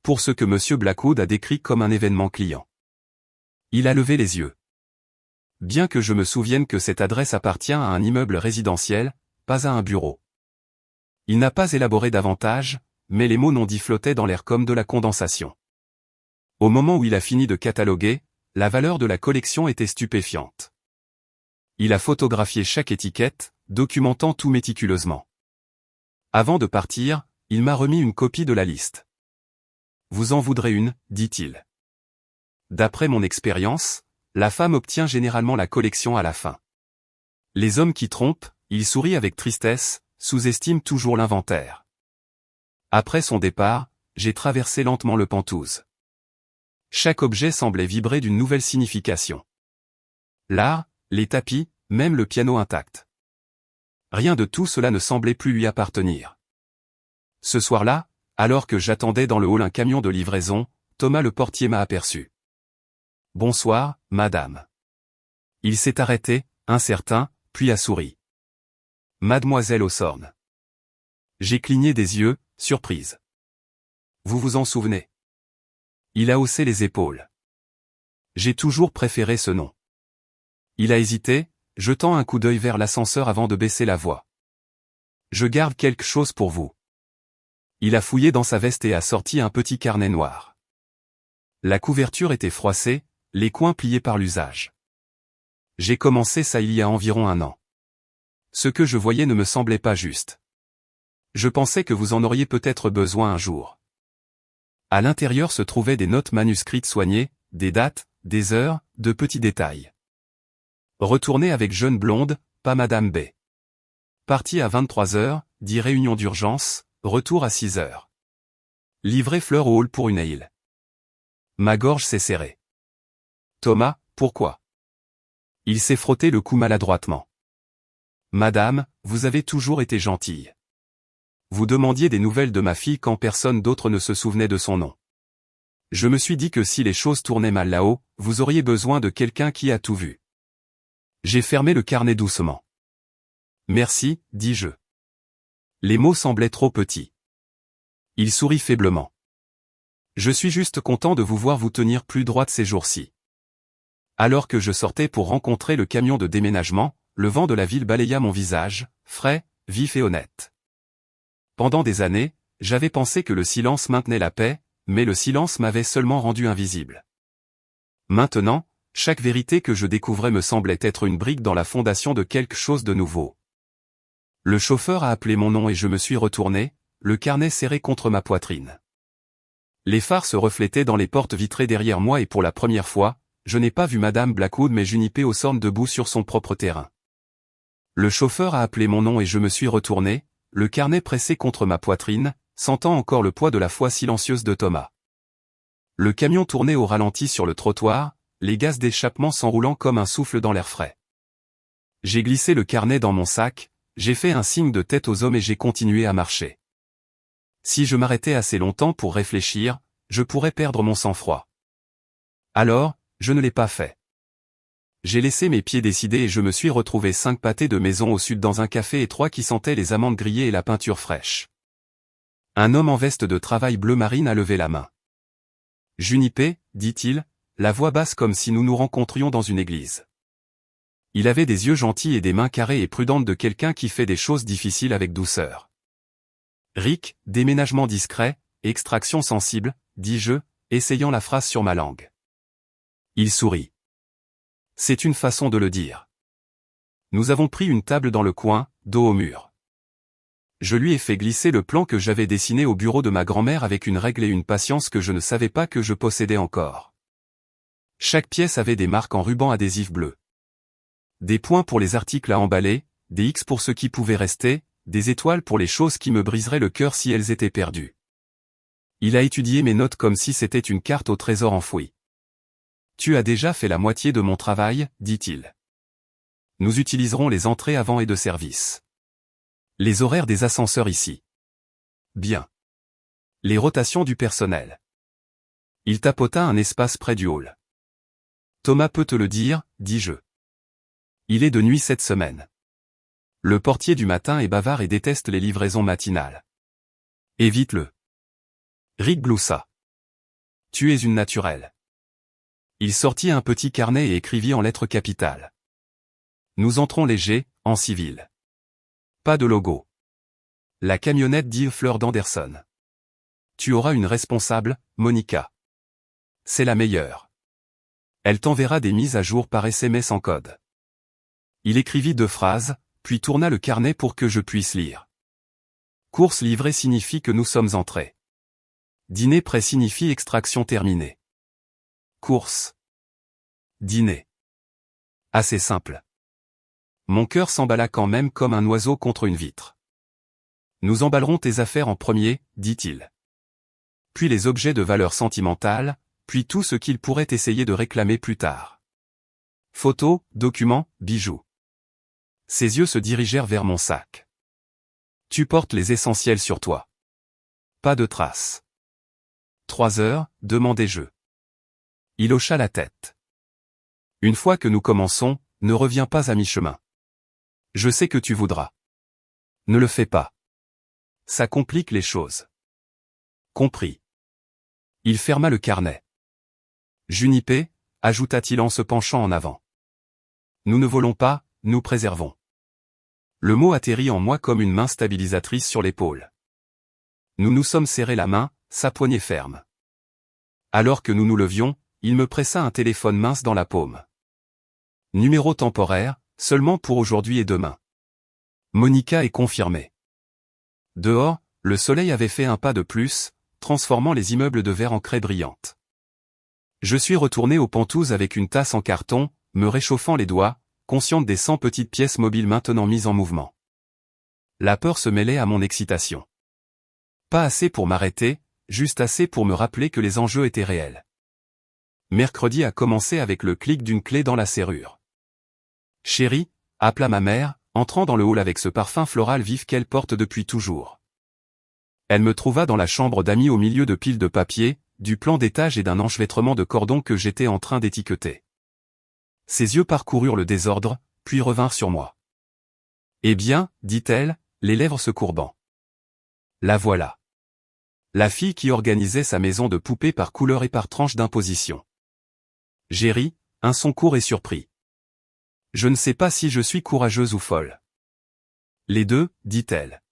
Pour ce que Monsieur Blackwood a décrit comme un événement client. Il a levé les yeux. Bien que je me souvienne que cette adresse appartient à un immeuble résidentiel, pas à un bureau. Il n'a pas élaboré davantage, mais les mots non dits flottaient dans l'air comme de la condensation. Au moment où il a fini de cataloguer, la valeur de la collection était stupéfiante. Il a photographié chaque étiquette, documentant tout méticuleusement. Avant de partir, il m'a remis une copie de la liste. Vous en voudrez une, dit-il. D'après mon expérience, la femme obtient généralement la collection à la fin. Les hommes qui trompent, il sourit avec tristesse, sous-estiment toujours l'inventaire. Après son départ, j'ai traversé lentement le Pentouze. Chaque objet semblait vibrer d'une nouvelle signification. L'art, les tapis, même le piano intact. Rien de tout cela ne semblait plus lui appartenir. Ce soir-là, alors que j'attendais dans le hall un camion de livraison, Thomas le portier m'a aperçu. « Bonsoir, madame. » Il s'est arrêté, incertain, puis a souri. « Mademoiselle Osborne. » J'ai cligné des yeux, surprise. « Vous vous en souvenez ?» Il a haussé les épaules. « J'ai toujours préféré ce nom. » Il a hésité, jetant un coup d'œil vers l'ascenseur avant de baisser la voix. « Je garde quelque chose pour vous. » Il a fouillé dans sa veste et a sorti un petit carnet noir. La couverture était froissée, les coins pliés par l'usage. J'ai commencé ça il y a environ 1 an. Ce que je voyais ne me semblait pas juste. Je pensais que vous en auriez peut-être besoin un jour. À l'intérieur se trouvaient des notes manuscrites soignées, des dates, des heures, de petits détails. Retournez avec jeune blonde, pas Madame B. Parti à 23 heures, dit réunion d'urgence, retour à 6 heures. Livré fleur au hall pour une ale. Ma gorge s'est serrée. Thomas, pourquoi? Il s'est frotté le cou maladroitement. Madame, vous avez toujours été gentille. Vous demandiez des nouvelles de ma fille quand personne d'autre ne se souvenait de son nom. Je me suis dit que si les choses tournaient mal là-haut, vous auriez besoin de quelqu'un qui a tout vu. J'ai fermé le carnet doucement. Merci, dis-je. Les mots semblaient trop petits. Il sourit faiblement. Je suis juste content de vous voir vous tenir plus droite ces jours-ci. Alors que je sortais pour rencontrer le camion de déménagement, le vent de la ville balaya mon visage, frais, vif et honnête. Pendant des années, j'avais pensé que le silence maintenait la paix, mais le silence m'avait seulement rendu invisible. Maintenant, chaque vérité que je découvrais me semblait être une brique dans la fondation de quelque chose de nouveau. Le chauffeur a appelé mon nom et je me suis retourné, le carnet serré contre ma poitrine. Les phares se reflétaient dans les portes vitrées derrière moi et pour la première fois, je n'ai pas vu Madame Blackwood mais Junipé Osborne debout sur son propre terrain. Le chauffeur a appelé mon nom et je me suis retourné, le carnet pressé contre ma poitrine, sentant encore le poids de la foi silencieuse de Thomas. Le camion tournait au ralenti sur le trottoir, les gaz d'échappement s'enroulant comme un souffle dans l'air frais. J'ai glissé le carnet dans mon sac, j'ai fait un signe de tête aux hommes et j'ai continué à marcher. Si je m'arrêtais assez longtemps pour réfléchir, je pourrais perdre mon sang-froid. Alors, je ne l'ai pas fait. J'ai laissé mes pieds décidés et je me suis retrouvé 5 pâtés de maison au sud dans un café étroit qui sentait les amandes grillées et la peinture fraîche. Un homme en veste de travail bleu marine a levé la main. Junipé, dit-il, la voix basse comme si nous nous rencontrions dans une église. Il avait des yeux gentils et des mains carrées et prudentes de quelqu'un qui fait des choses difficiles avec douceur. Rick, déménagement discret, extraction sensible, dis-je, essayant la phrase sur ma langue. Il sourit. C'est une façon de le dire. Nous avons pris une table dans le coin, dos au mur. Je lui ai fait glisser le plan que j'avais dessiné au bureau de ma grand-mère avec une règle et une patience que je ne savais pas que je possédais encore. Chaque pièce avait des marques en ruban adhésif bleu. Des points pour les articles à emballer, des X pour ce qui pouvait rester, des étoiles pour les choses qui me briseraient le cœur si elles étaient perdues. Il a étudié mes notes comme si c'était une carte au trésor enfoui. Tu as déjà fait la moitié de mon travail, dit-il. Nous utiliserons les entrées avant et de service. Les horaires des ascenseurs ici. Bien. Les rotations du personnel. Il tapota un espace près du hall. Thomas peut te le dire, dis-je. Il est de nuit cette semaine. Le portier du matin est bavard et déteste les livraisons matinales. Évite-le. Rick gloussa. Tu es une naturelle. Il sortit un petit carnet et écrivit en lettres capitales. Nous entrons léger, en civil. Pas de logo. La camionnette d'Yves Fleur d'Anderson. Tu auras une responsable, Monica. C'est la meilleure. Elle t'enverra des mises à jour par SMS en code. Il écrivit 2 phrases, puis tourna le carnet pour que je puisse lire. Course livrée signifie que nous sommes entrés. Dîner prêt signifie extraction terminée. Course. Dîner. Assez simple. Mon cœur s'emballa quand même comme un oiseau contre une vitre. Nous emballerons tes affaires en premier, dit-il. Puis les objets de valeur sentimentale, puis tout ce qu'il pourrait essayer de réclamer plus tard. Photos, documents, bijoux. Ses yeux se dirigèrent vers mon sac. Tu portes les essentiels sur toi. Pas de traces. 3 heures, demandai-je. Il hocha la tête. Une fois que nous commençons, ne reviens pas à mi-chemin. Je sais que tu voudras. Ne le fais pas. Ça complique les choses. Compris. Il ferma le carnet. Junipé, ajouta-t-il en se penchant en avant. Nous ne volons pas, nous préservons. Le mot atterrit en moi comme une main stabilisatrice sur l'épaule. Nous nous sommes serrés la main, sa poignée ferme. Alors que nous nous levions, il me pressa un téléphone mince dans la paume. Numéro temporaire, seulement pour aujourd'hui et demain. Monica est confirmée. Dehors, le soleil avait fait un pas de plus, transformant les immeubles de verre en craie brillante. Je suis retourné aux pentouses avec une tasse en carton, me réchauffant les doigts, consciente des 100 petites pièces mobiles maintenant mises en mouvement. La peur se mêlait à mon excitation. Pas assez pour m'arrêter, juste assez pour me rappeler que les enjeux étaient réels. Mercredi a commencé avec le clic d'une clé dans la serrure. Chérie, appela ma mère, entrant dans le hall avec ce parfum floral vif qu'elle porte depuis toujours. Elle me trouva dans la chambre d'amis au milieu de piles de papier, du plan d'étage et d'un enchevêtrement de cordons que j'étais en train d'étiqueter. Ses yeux parcoururent le désordre, puis revinrent sur moi. Eh bien, dit-elle, les lèvres se courbant. La voilà. La fille qui organisait sa maison de poupées par couleur et par tranche d'imposition. J'ai ri, un son court et surpris. Je ne sais pas si je suis courageuse ou folle. Les deux, dit-elle.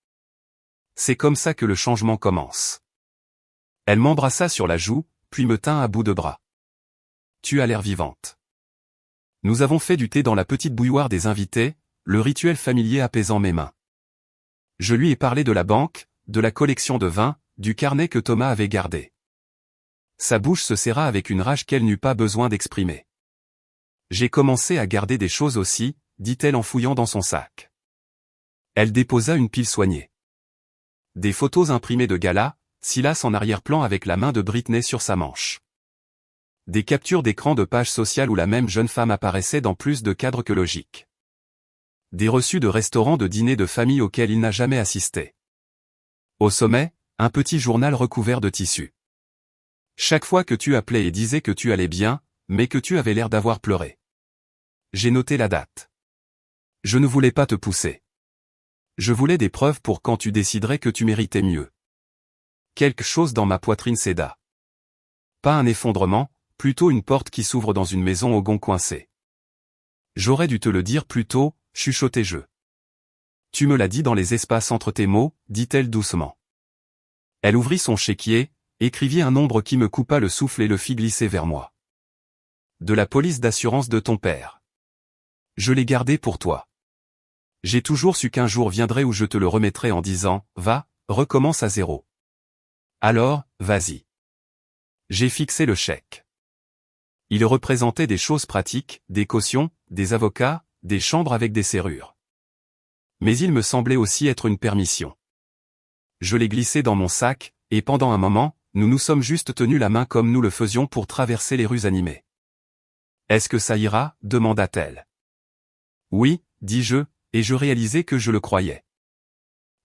C'est comme ça que le changement commence. Elle m'embrassa sur la joue, puis me tint à bout de bras. Tu as l'air vivante. Nous avons fait du thé dans la petite bouilloire des invités, le rituel familier apaisant mes mains. Je lui ai parlé de la banque, de la collection de vins, du carnet que Thomas avait gardé. Sa bouche se serra avec une rage qu'elle n'eut pas besoin d'exprimer. J'ai commencé à garder des choses aussi, dit-elle en fouillant dans son sac. Elle déposa une pile soignée. Des photos imprimées de gala, Silas en arrière-plan avec la main de Britney sur sa manche. Des captures d'écran de pages sociales où la même jeune femme apparaissait dans plus de cadres que logiques. Des reçus de restaurants de dîners de famille auxquels il n'a jamais assisté. Au sommet, un petit journal recouvert de tissu. Chaque fois que tu appelais et disais que tu allais bien, mais que tu avais l'air d'avoir pleuré. j'ai noté la date. Je ne voulais pas te pousser. Je voulais des preuves pour quand tu déciderais que tu méritais mieux. Quelque chose dans ma poitrine céda. Pas un effondrement, plutôt une porte qui s'ouvre dans une maison au gond coincé. J'aurais dû te le dire plus tôt, chuchotai-je. Tu me l'as dit dans les espaces entre tes mots, dit-elle doucement. Elle ouvrit son chéquier, écrivit un nombre qui me coupa le souffle et le fit glisser vers moi. De la police d'assurance de ton père. Je l'ai gardé pour toi. J'ai toujours su qu'un jour viendrait où je te le remettrai en disant, va, recommence à zéro. Alors, vas-y. J'ai fixé le chèque. Il représentait des choses pratiques, des cautions, des avocats, des chambres avec des serrures. Mais il me semblait aussi être une permission. Je l'ai glissé dans mon sac, et pendant un moment, nous nous sommes juste tenus la main comme nous le faisions pour traverser les rues animées. « Est-ce que ça ira » demanda-t-elle. « Oui » dis-je, et je réalisai que je le croyais.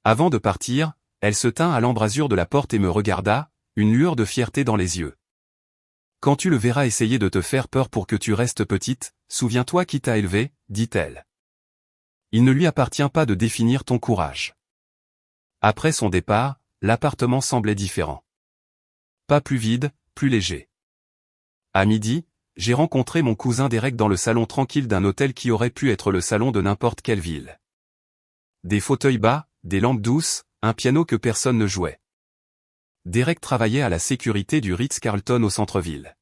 Avant de partir, elle se tint à l'embrasure de la porte et me regarda, une lueur de fierté dans les yeux. « Quand tu le verras essayer de te faire peur pour que tu restes petite, souviens-toi qui t'a élevée, dit-elle. Il ne lui appartient pas de définir ton courage. » Après son départ, l'appartement semblait différent. Pas plus vide, plus léger. À midi, j'ai rencontré mon cousin Derek dans le salon tranquille d'un hôtel qui aurait pu être le salon de n'importe quelle ville. Des fauteuils bas, des lampes douces, un piano que personne ne jouait. Derek travaillait à la sécurité du Ritz-Carlton au centre-ville.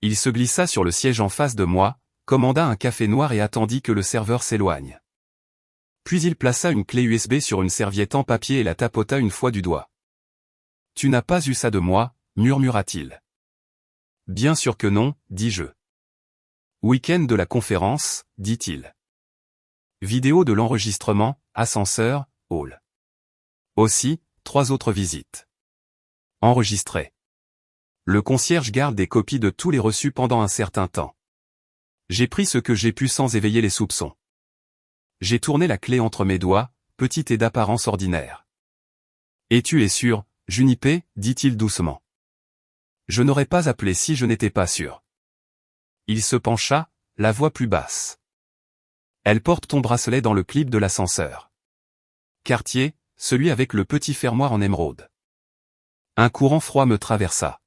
Il se glissa sur le siège en face de moi, commanda un café noir et attendit que le serveur s'éloigne. Puis il plaça une clé USB sur une serviette en papier et la tapota une fois du doigt. « Tu n'as pas eu ça de moi » murmura-t-il. « Bien sûr que non, dis-je. »« Week-end de la conférence, dit-il. Vidéo de l'enregistrement, ascenseur, hall. Aussi, 3 autres visites. Enregistrées. Le concierge garde des copies de tous les reçus pendant un certain temps. J'ai pris ce que j'ai pu sans éveiller les soupçons. J'ai tourné la clé entre mes doigts, petite et d'apparence ordinaire. « Et tu es sûr, Junipé » dit-il doucement. Je n'aurais pas appelé si je n'étais pas sûr. Il se pencha, la voix plus basse. Elle porte ton bracelet dans le clip de l'ascenseur. Cartier, celui avec le petit fermoir en émeraude. Un courant froid me traversa.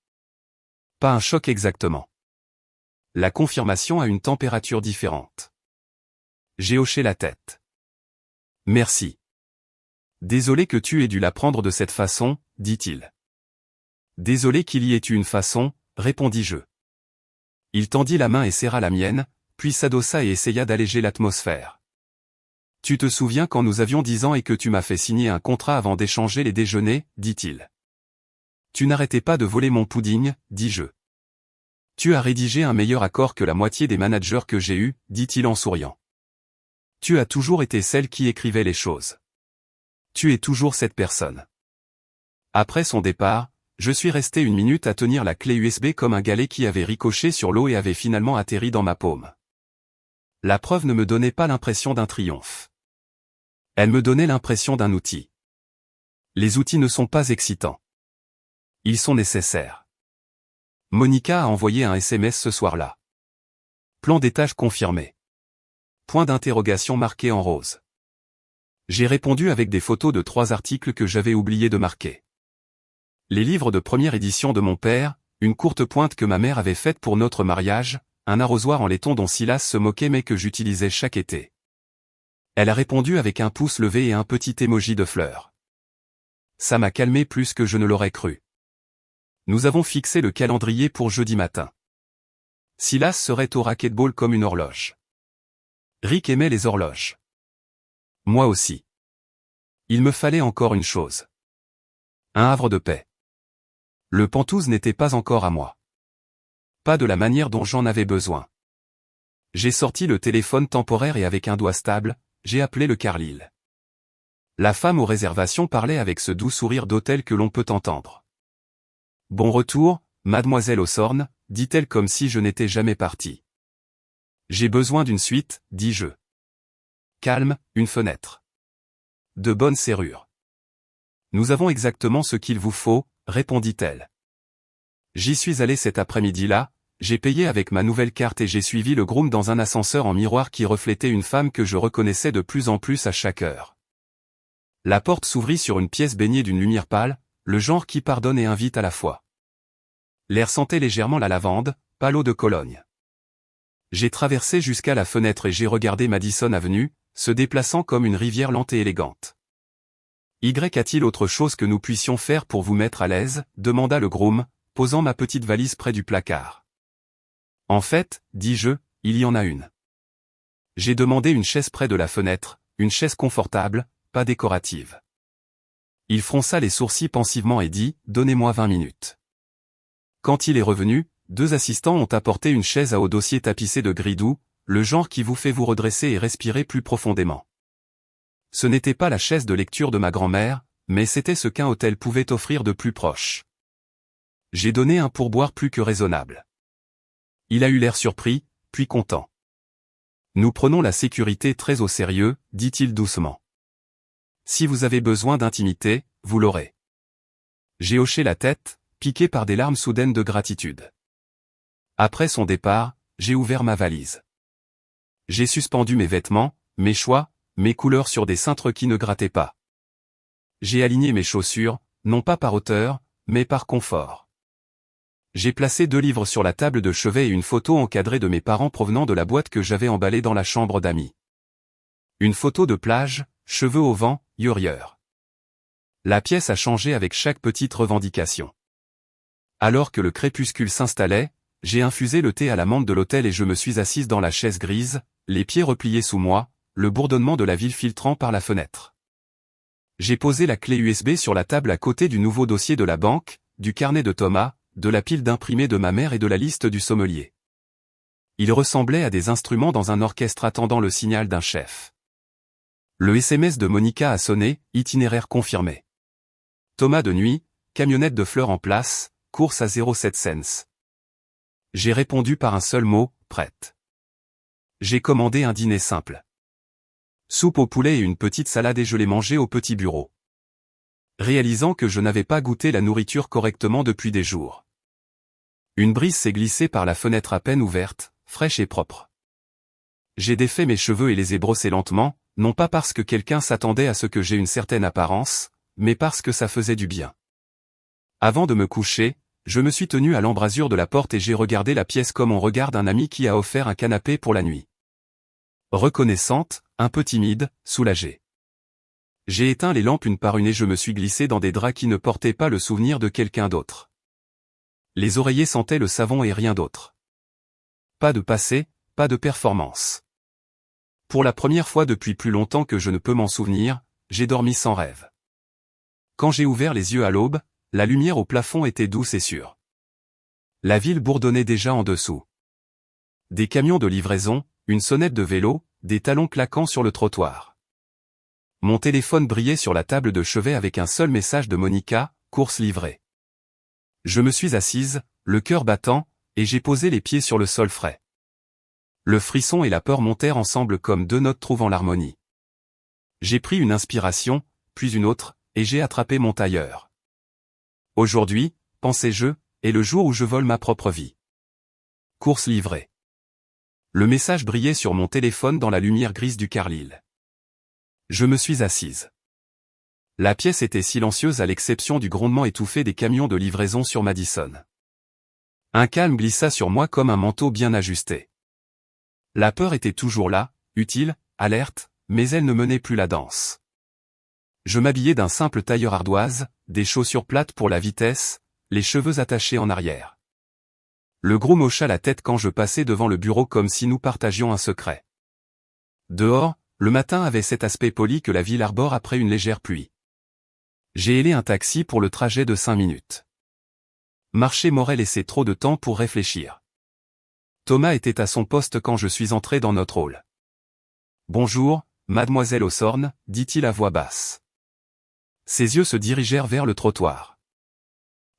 Pas un choc exactement. La confirmation a une température différente. J'ai hoché la tête. Merci. Désolé que tu aies dû l'apprendre de cette façon, dit-il. Désolé qu'il y ait eu une façon, répondis-je. Il tendit la main et serra la mienne, puis s'adossa et essaya d'alléger l'atmosphère. Tu te souviens quand nous avions 10 ans et que tu m'as fait signer un contrat avant d'échanger les déjeuners, dit-il. Tu n'arrêtais pas de voler mon pudding, dis-je. Tu as rédigé un meilleur accord que la moitié des managers que j'ai eus, dit-il en souriant. Tu as toujours été celle qui écrivait les choses. Tu es toujours cette personne. Après son départ, je suis resté 1 minute à tenir la clé USB comme un galet qui avait ricoché sur l'eau et avait finalement atterri dans ma paume. La preuve ne me donnait pas l'impression d'un triomphe. Elle me donnait l'impression d'un outil. Les outils ne sont pas excitants. Ils sont nécessaires. Monica a envoyé un SMS ce soir-là. Plan d'étage confirmé. Point d'interrogation marqué en rose. J'ai répondu avec des photos de 3 articles que j'avais oublié de marquer. Les livres de première édition de mon père, une courte pointe que ma mère avait faite pour notre mariage, un arrosoir en laiton dont Silas se moquait mais que j'utilisais chaque été. Elle a répondu avec un pouce levé et un petit émoji de fleurs. Ça m'a calmé plus que je ne l'aurais cru. Nous avons fixé le calendrier pour jeudi matin. Silas serait au racquetball comme une horloge. Rick aimait les horloges. Moi aussi. Il me fallait encore une chose. Un havre de paix. Le Penthouse n'était pas encore à moi. Pas de la manière dont j'en avais besoin. J'ai sorti le téléphone temporaire et avec un doigt stable, j'ai appelé le Carlyle. La femme aux réservations parlait avec ce doux sourire d'hôtel que l'on peut entendre. Bon retour, mademoiselle Hawthorne, dit-elle comme si je n'étais jamais parti. J'ai besoin d'une suite, dis-je. Calme, une fenêtre. De bonnes serrures. Nous avons exactement ce qu'il vous faut, répondit-elle. J'y suis allé cet après-midi-là, j'ai payé avec ma nouvelle carte et j'ai suivi le groom dans un ascenseur en miroir qui reflétait une femme que je reconnaissais de plus en plus à chaque heure. La porte s'ouvrit sur une pièce baignée d'une lumière pâle, le genre qui pardonne et invite à la fois. L'air sentait légèrement la lavande, pas l'eau de Cologne. J'ai traversé jusqu'à la fenêtre et j'ai regardé Madison Avenue, se déplaçant comme une rivière lente et élégante. Y a-t-il autre chose que nous puissions faire pour vous mettre à l'aise, demanda le groom, posant ma petite valise près du placard. En fait, dis-je, il y en a une. J'ai demandé une chaise près de la fenêtre, une chaise confortable, pas décorative. Il fronça les sourcils pensivement et dit, donnez-moi 20 minutes. Quand il est revenu, 2 assistants ont apporté une chaise à haut dossier tapissée de gris doux, le genre qui vous fait vous redresser et respirer plus profondément. Ce n'était pas la chaise de lecture de ma grand-mère, mais c'était ce qu'un hôtel pouvait offrir de plus proche. J'ai donné un pourboire plus que raisonnable. Il a eu l'air surpris, puis content. Nous prenons la sécurité très au sérieux, dit-il doucement. Si vous avez besoin d'intimité, vous l'aurez. J'ai hoché la tête, piqué par des larmes soudaines de gratitude. Après son départ, j'ai ouvert ma valise. J'ai suspendu mes vêtements, mes choix, mes couleurs sur des cintres qui ne grattaient pas. J'ai aligné mes chaussures, non pas par hauteur, mais par confort. J'ai placé 2 livres sur la table de chevet et une photo encadrée de mes parents provenant de la boîte que j'avais emballée dans la chambre d'amis. Une photo de plage, cheveux au vent, yeur. La pièce a changé avec chaque petite revendication. Alors que le crépuscule s'installait, j'ai infusé le thé à la menthe de l'hôtel et je me suis assise dans la chaise grise, les pieds repliés sous moi, le bourdonnement de la ville filtrant par la fenêtre. J'ai posé la clé USB sur la table à côté du nouveau dossier de la banque, du carnet de Thomas, de la pile d'imprimés de ma mère et de la liste du sommelier. Ils ressemblaient à des instruments dans un orchestre attendant le signal d'un chef. Le SMS de Monica a sonné, itinéraire confirmé. Thomas de nuit, camionnette de fleurs en place, course à 07 cents. J'ai répondu par un seul mot, prête. J'ai commandé un dîner simple. Soupe au poulet et une petite salade et je l'ai mangé au petit bureau. Réalisant que je n'avais pas goûté la nourriture correctement depuis des jours. Une brise s'est glissée par la fenêtre à peine ouverte, fraîche et propre. J'ai défait mes cheveux et les ai brossés lentement, non pas parce que quelqu'un s'attendait à ce que j'ai une certaine apparence, mais parce que ça faisait du bien. Avant de me coucher, je me suis tenu à l'embrasure de la porte et j'ai regardé la pièce comme on regarde un ami qui a offert un canapé pour la nuit. Reconnaissante, un peu timide, soulagée. J'ai éteint les lampes une par une et je me suis glissé dans des draps qui ne portaient pas le souvenir de quelqu'un d'autre. Les oreillers sentaient le savon et rien d'autre. Pas de passé, pas de performance. Pour la première fois depuis plus longtemps que je ne peux m'en souvenir, j'ai dormi sans rêve. Quand j'ai ouvert les yeux à l'aube, la lumière au plafond était douce et sûre. La ville bourdonnait déjà en dessous. Des camions de livraison, une sonnette de vélo, des talons claquant sur le trottoir. Mon téléphone brillait sur la table de chevet avec un seul message de Monica, course livrée. Je me suis assise, le cœur battant, et j'ai posé les pieds sur le sol frais. Le frisson et la peur montèrent ensemble comme 2 notes trouvant l'harmonie. J'ai pris une inspiration, puis une autre, et j'ai attrapé mon tailleur. Aujourd'hui, pensais-je, est le jour où je vole ma propre vie. Course livrée. Le message brillait sur mon téléphone dans la lumière grise du Carlyle. Je me suis assise. La pièce était silencieuse à l'exception du grondement étouffé des camions de livraison sur Madison. Un calme glissa sur moi comme un manteau bien ajusté. La peur était toujours là, utile, alerte, mais elle ne menait plus la danse. Je m'habillais d'un simple tailleur ardoise, des chaussures plates pour la vitesse, les cheveux attachés en arrière. Le groom hocha la tête quand je passais devant le bureau comme si nous partagions un secret. Dehors, le matin avait cet aspect poli que la ville arbore après une légère pluie. J'ai hélé un taxi pour le trajet de 5 minutes. Marcher m'aurait laissé trop de temps pour réfléchir. Thomas était à son poste quand je suis entré dans notre hall. « Bonjour, mademoiselle Hawthorne, dit-il à voix basse. Ses yeux se dirigèrent vers le trottoir.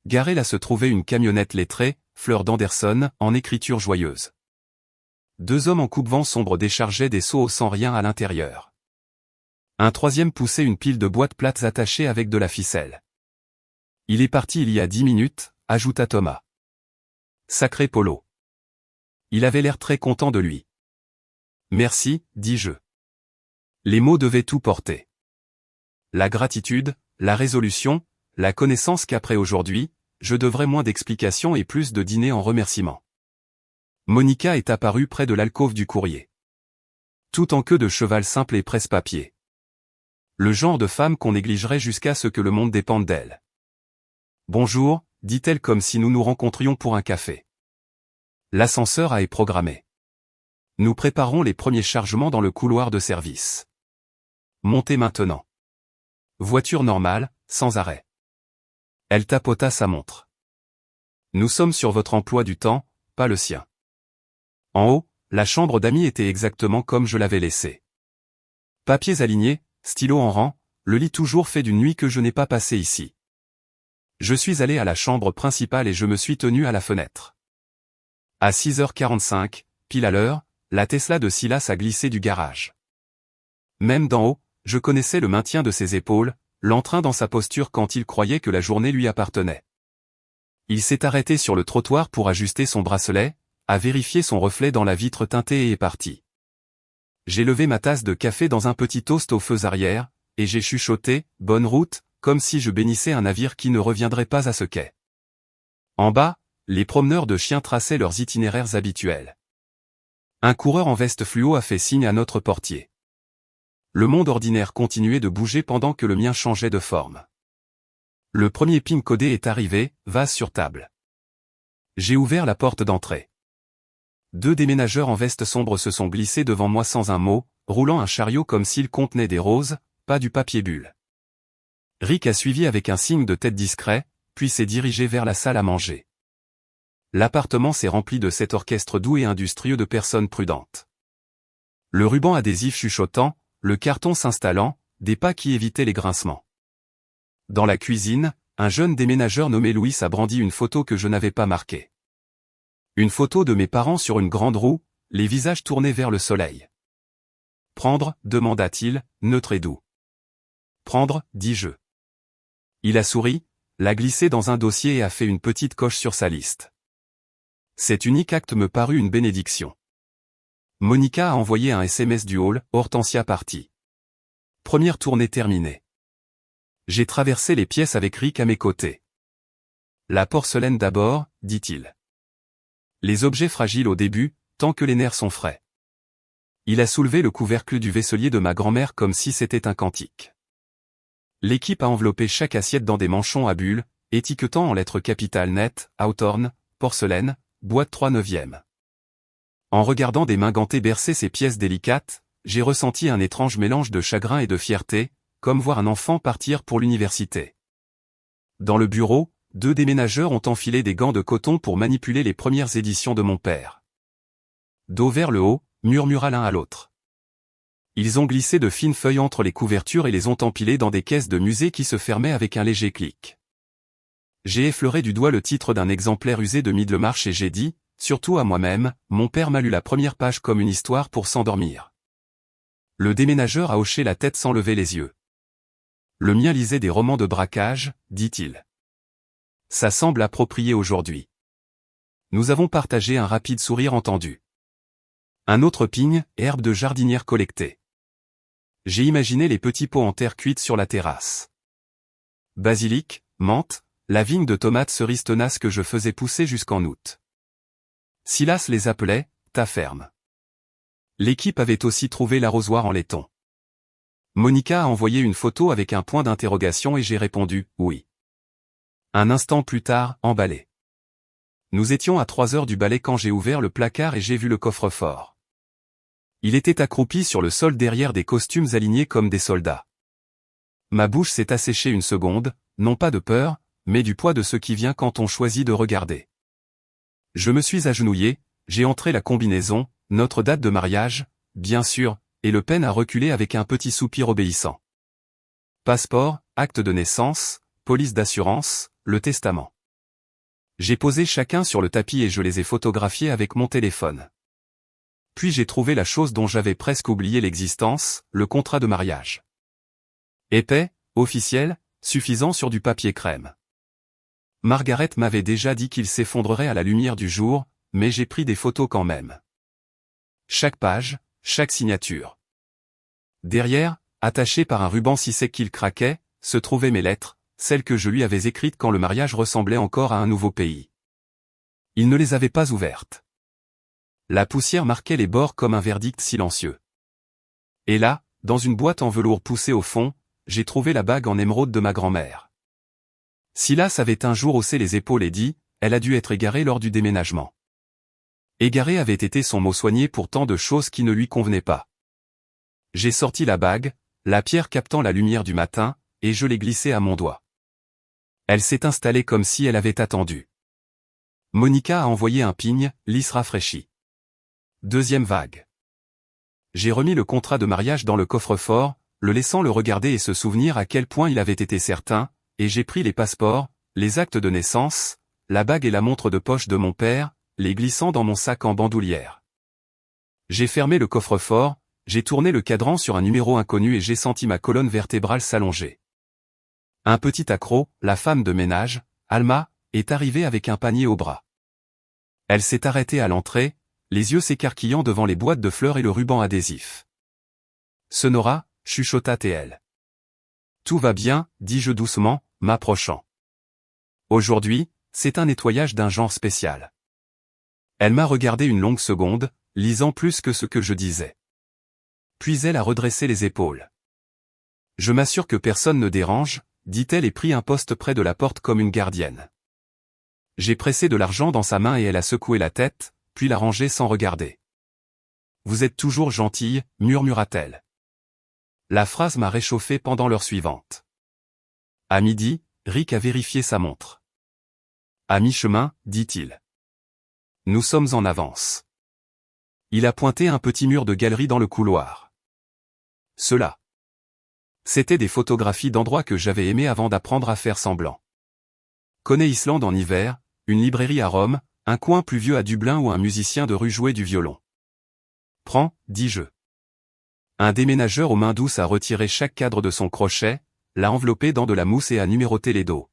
Garée là se trouvait une camionnette lettrée, Fleur d'Anderson, en écriture joyeuse. 2 hommes en coupe-vent sombre déchargeaient des seaux sans rien à l'intérieur. Un troisième poussait une pile de boîtes plates attachées avec de la ficelle. Il est parti il y a 10 minutes, ajouta Thomas. Sacré polo. Il avait l'air très content de lui. Merci, dis-je. Les mots devaient tout porter. La gratitude, la résolution, la connaissance qu'après aujourd'hui, je devrais moins d'explications et plus de dîner en remerciement. Monica est apparue près de l'alcôve du courrier. Tout en queue de cheval simple et presse-papier. Le genre de femme qu'on négligerait jusqu'à ce que le monde dépende d'elle. Bonjour, dit-elle comme si nous nous rencontrions pour un café. L'ascenseur est programmé. Nous préparons les premiers chargements dans le couloir de service. Montez maintenant. Voiture normale, sans arrêt. Elle tapota sa montre. Nous sommes sur votre emploi du temps, pas le sien. En haut, la chambre d'amis était exactement comme je l'avais laissée. Papiers alignés, stylo en rang, le lit toujours fait d'une nuit que je n'ai pas passée ici. Je suis allé à la chambre principale et je me suis tenu à la fenêtre. À 6h45, pile à l'heure, la Tesla de Silas a glissé du garage. Même d'en haut, je connaissais le maintien de ses épaules, l'entrain dans sa posture quand il croyait que la journée lui appartenait. Il s'est arrêté sur le trottoir pour ajuster son bracelet, a vérifié son reflet dans la vitre teintée et est parti. J'ai levé ma tasse de café dans un petit toast aux feux arrière, et j'ai chuchoté « Bonne route », comme si je bénissais un navire qui ne reviendrait pas à ce quai. En bas, les promeneurs de chiens traçaient leurs itinéraires habituels. Un coureur en veste fluo a fait signe à notre portier. Le monde ordinaire continuait de bouger pendant que le mien changeait de forme. Le premier PIN codé est arrivé, vase sur table. J'ai ouvert la porte d'entrée. 2 déménageurs en veste sombre se sont glissés devant moi sans un mot, roulant un chariot comme s'il contenait des roses, pas du papier bulle. Rick a suivi avec un signe de tête discret, puis s'est dirigé vers la salle à manger. L'appartement s'est rempli de cet orchestre doux et industrieux de personnes prudentes. Le ruban adhésif chuchotant, le carton s'installant, des pas qui évitaient les grincements. Dans la cuisine, un jeune déménageur nommé Louis a brandi une photo que je n'avais pas marquée. Une photo de mes parents sur une grande roue, les visages tournés vers le soleil. « Prendre » demanda-t-il, neutre et doux. « Prendre » dis-je. Il a souri, l'a glissé dans un dossier et a fait une petite coche sur sa liste. Cet unique acte me parut une bénédiction. Monica a envoyé un SMS du hall, Hortensia partie. Première tournée terminée. J'ai traversé les pièces avec Rick à mes côtés. La porcelaine d'abord, dit-il. Les objets fragiles au début, tant que les nerfs sont frais. Il a soulevé le couvercle du vaisselier de ma grand-mère comme si c'était un cantique. L'équipe a enveloppé chaque assiette dans des manchons à bulles, étiquetant en lettres capitales nettes, Hawthorne, porcelaine, boîte 3/9. En regardant des mains gantées bercer ces pièces délicates, j'ai ressenti un étrange mélange de chagrin et de fierté, comme voir un enfant partir pour l'université. Dans le bureau, 2 déménageurs ont enfilé des gants de coton pour manipuler les premières éditions de mon père. Dos vers le haut, murmura l'un à l'autre. Ils ont glissé de fines feuilles entre les couvertures et les ont empilées dans des caisses de musée qui se fermaient avec un léger clic. J'ai effleuré du doigt le titre d'un exemplaire usé de Middlemarch et j'ai dit, surtout à moi-même, mon père m'a lu la première page comme une histoire pour s'endormir. Le déménageur a hoché la tête sans lever les yeux. Le mien lisait des romans de braquage, dit-il. Ça semble approprié aujourd'hui. Nous avons partagé un rapide sourire entendu. Un autre pigne, herbe de jardinière collectée. J'ai imaginé les petits pots en terre cuite sur la terrasse. Basilic, menthe, la vigne de tomates cerises tenaces que je faisais pousser jusqu'en août. Silas les appelait « ta ferme ». L'équipe avait aussi trouvé l'arrosoir en laiton. Monica a envoyé une photo avec un point d'interrogation et j'ai répondu « oui ». Un instant plus tard, emballé. Nous étions à 3 heures du balai quand j'ai ouvert le placard et j'ai vu le coffre-fort. Il était accroupi sur le sol derrière des costumes alignés comme des soldats. Ma bouche s'est asséchée une seconde, non pas de peur, mais du poids de ce qui vient quand on choisit de regarder. Je me suis agenouillé, j'ai entré la combinaison, notre date de mariage, bien sûr, et Le Pen a reculé avec un petit soupir obéissant. Passeport, acte de naissance, police d'assurance, le testament. J'ai posé chacun sur le tapis et je les ai photographiés avec mon téléphone. Puis j'ai trouvé la chose dont j'avais presque oublié l'existence, le contrat de mariage. Épais, officiel, suffisant sur du papier crème. Margaret m'avait déjà dit qu'il s'effondrerait à la lumière du jour, mais j'ai pris des photos quand même. Chaque page, chaque signature. Derrière, attachées par un ruban si sec qu'il craquait, se trouvaient mes lettres, celles que je lui avais écrites quand le mariage ressemblait encore à un nouveau pays. Il ne les avait pas ouvertes. La poussière marquait les bords comme un verdict silencieux. Et là, dans une boîte en velours poussée au fond, j'ai trouvé la bague en émeraude de ma grand-mère. Silas avait un jour haussé les épaules et dit, elle a dû être égarée lors du déménagement. Égaré avait été son mot soigné pour tant de choses qui ne lui convenaient pas. J'ai sorti la bague, la pierre captant la lumière du matin, et je l'ai glissée à mon doigt. Elle s'est installée comme si elle avait attendu. Monica a envoyé un pigne, lisse rafraîchi. Deuxième vague. J'ai remis le contrat de mariage dans le coffre-fort, le laissant le regarder et se souvenir à quel point il avait été certain, et j'ai pris les passeports, les actes de naissance, la bague et la montre de poche de mon père, les glissant dans mon sac en bandoulière. J'ai fermé le coffre-fort, j'ai tourné le cadran sur un numéro inconnu et j'ai senti ma colonne vertébrale s'allonger. Un petit accro, la femme de ménage, Alma, est arrivée avec un panier au bras. Elle s'est arrêtée à l'entrée, les yeux s'écarquillant devant les boîtes de fleurs et le ruban adhésif. Sonora, chuchota TL. Tout va bien, dis-je doucement, m'approchant. Aujourd'hui, c'est un nettoyage d'un genre spécial. Elle m'a regardé une longue seconde, lisant plus que ce que je disais. Puis elle a redressé les épaules. Je m'assure que personne ne dérange, dit-elle et prit un poste près de la porte comme une gardienne. J'ai pressé de l'argent dans sa main et elle a secoué la tête, puis l'a rangé sans regarder. Vous êtes toujours gentille, murmura-t-elle. La phrase m'a réchauffé pendant l'heure suivante. À midi, Rick a vérifié sa montre. À mi-chemin, dit-il. Nous sommes en avance. Il a pointé un petit mur de galerie dans le couloir. Cela. C'étaient des photographies d'endroits que j'avais aimés avant d'apprendre à faire semblant. Coney Island en hiver, une librairie à Rome, un coin pluvieux à Dublin où un musicien de rue jouait du violon. Prends, dis-je. Un déménageur aux mains douces a retiré chaque cadre de son crochet, l'a enveloppé dans de la mousse et a numéroté les dos.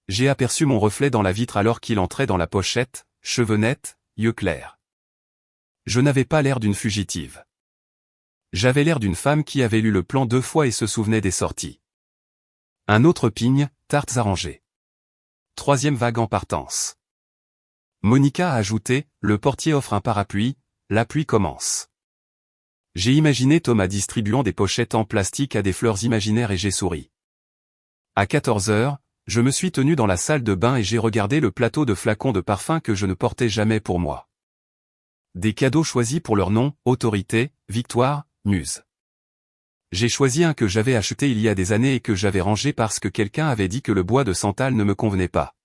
J'ai aperçu mon reflet dans la vitre alors qu'il entrait dans la pochette, cheveux nets, yeux clairs. Je n'avais pas l'air d'une fugitive. J'avais l'air d'une femme qui avait lu le plan 2 fois et se souvenait des sorties. Un autre pigne, tartes arrangées. Troisième vague en partance. Monica a ajouté, le portier offre un parapluie, la pluie commence. J'ai imaginé Thomas distribuant des pochettes en plastique à des fleurs imaginaires et j'ai souri. À 14 heures, je me suis tenu dans la salle de bain et j'ai regardé le plateau de flacons de parfum que je ne portais jamais pour moi. Des cadeaux choisis pour leur nom, autorité, victoire, muse. J'ai choisi un que j'avais acheté il y a des années et que j'avais rangé parce que quelqu'un avait dit que le bois de santal ne me convenait pas.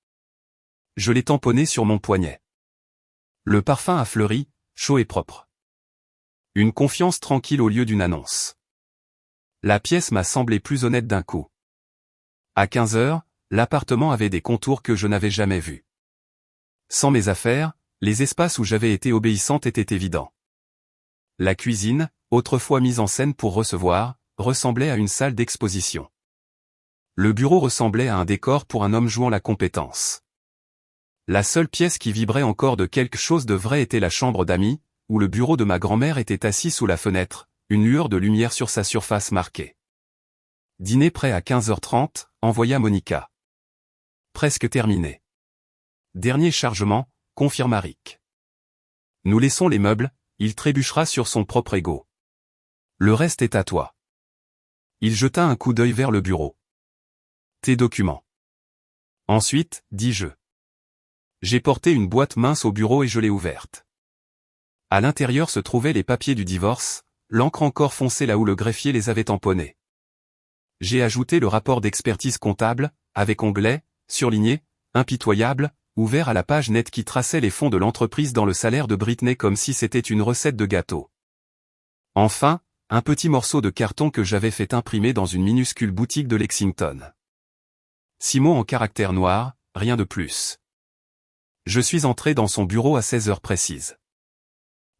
Je l'ai tamponné sur mon poignet. Le parfum a fleuri, chaud et propre. Une confiance tranquille au lieu d'une annonce. La pièce m'a semblé plus honnête d'un coup. À 15 heures, l'appartement avait des contours que je n'avais jamais vus. Sans mes affaires, les espaces où j'avais été obéissante étaient évidents. La cuisine, autrefois mise en scène pour recevoir, ressemblait à une salle d'exposition. Le bureau ressemblait à un décor pour un homme jouant la compétence. La seule pièce qui vibrait encore de quelque chose de vrai était la chambre d'amis, où le bureau de ma grand-mère était assis sous la fenêtre, une lueur de lumière sur sa surface marquée. Dîner prêt à 15h30, envoya Monica. Presque terminé. Dernier chargement, confirma Rick. Nous laissons les meubles, il trébuchera sur son propre ego. Le reste est à toi. Il jeta un coup d'œil vers le bureau. Tes documents. Ensuite, dis-je. J'ai porté une boîte mince au bureau et je l'ai ouverte. À l'intérieur se trouvaient les papiers du divorce, l'encre encore foncée là où le greffier les avait tamponnés. J'ai ajouté le rapport d'expertise comptable, avec onglet, surligné, impitoyable, ouvert à la page nette qui traçait les fonds de l'entreprise dans le salaire de Britney comme si c'était une recette de gâteau. Enfin, un petit morceau de carton que j'avais fait imprimer dans une minuscule boutique de Lexington. 6 mots en caractères noirs, rien de plus. Je suis entré dans son bureau à 16 heures précises.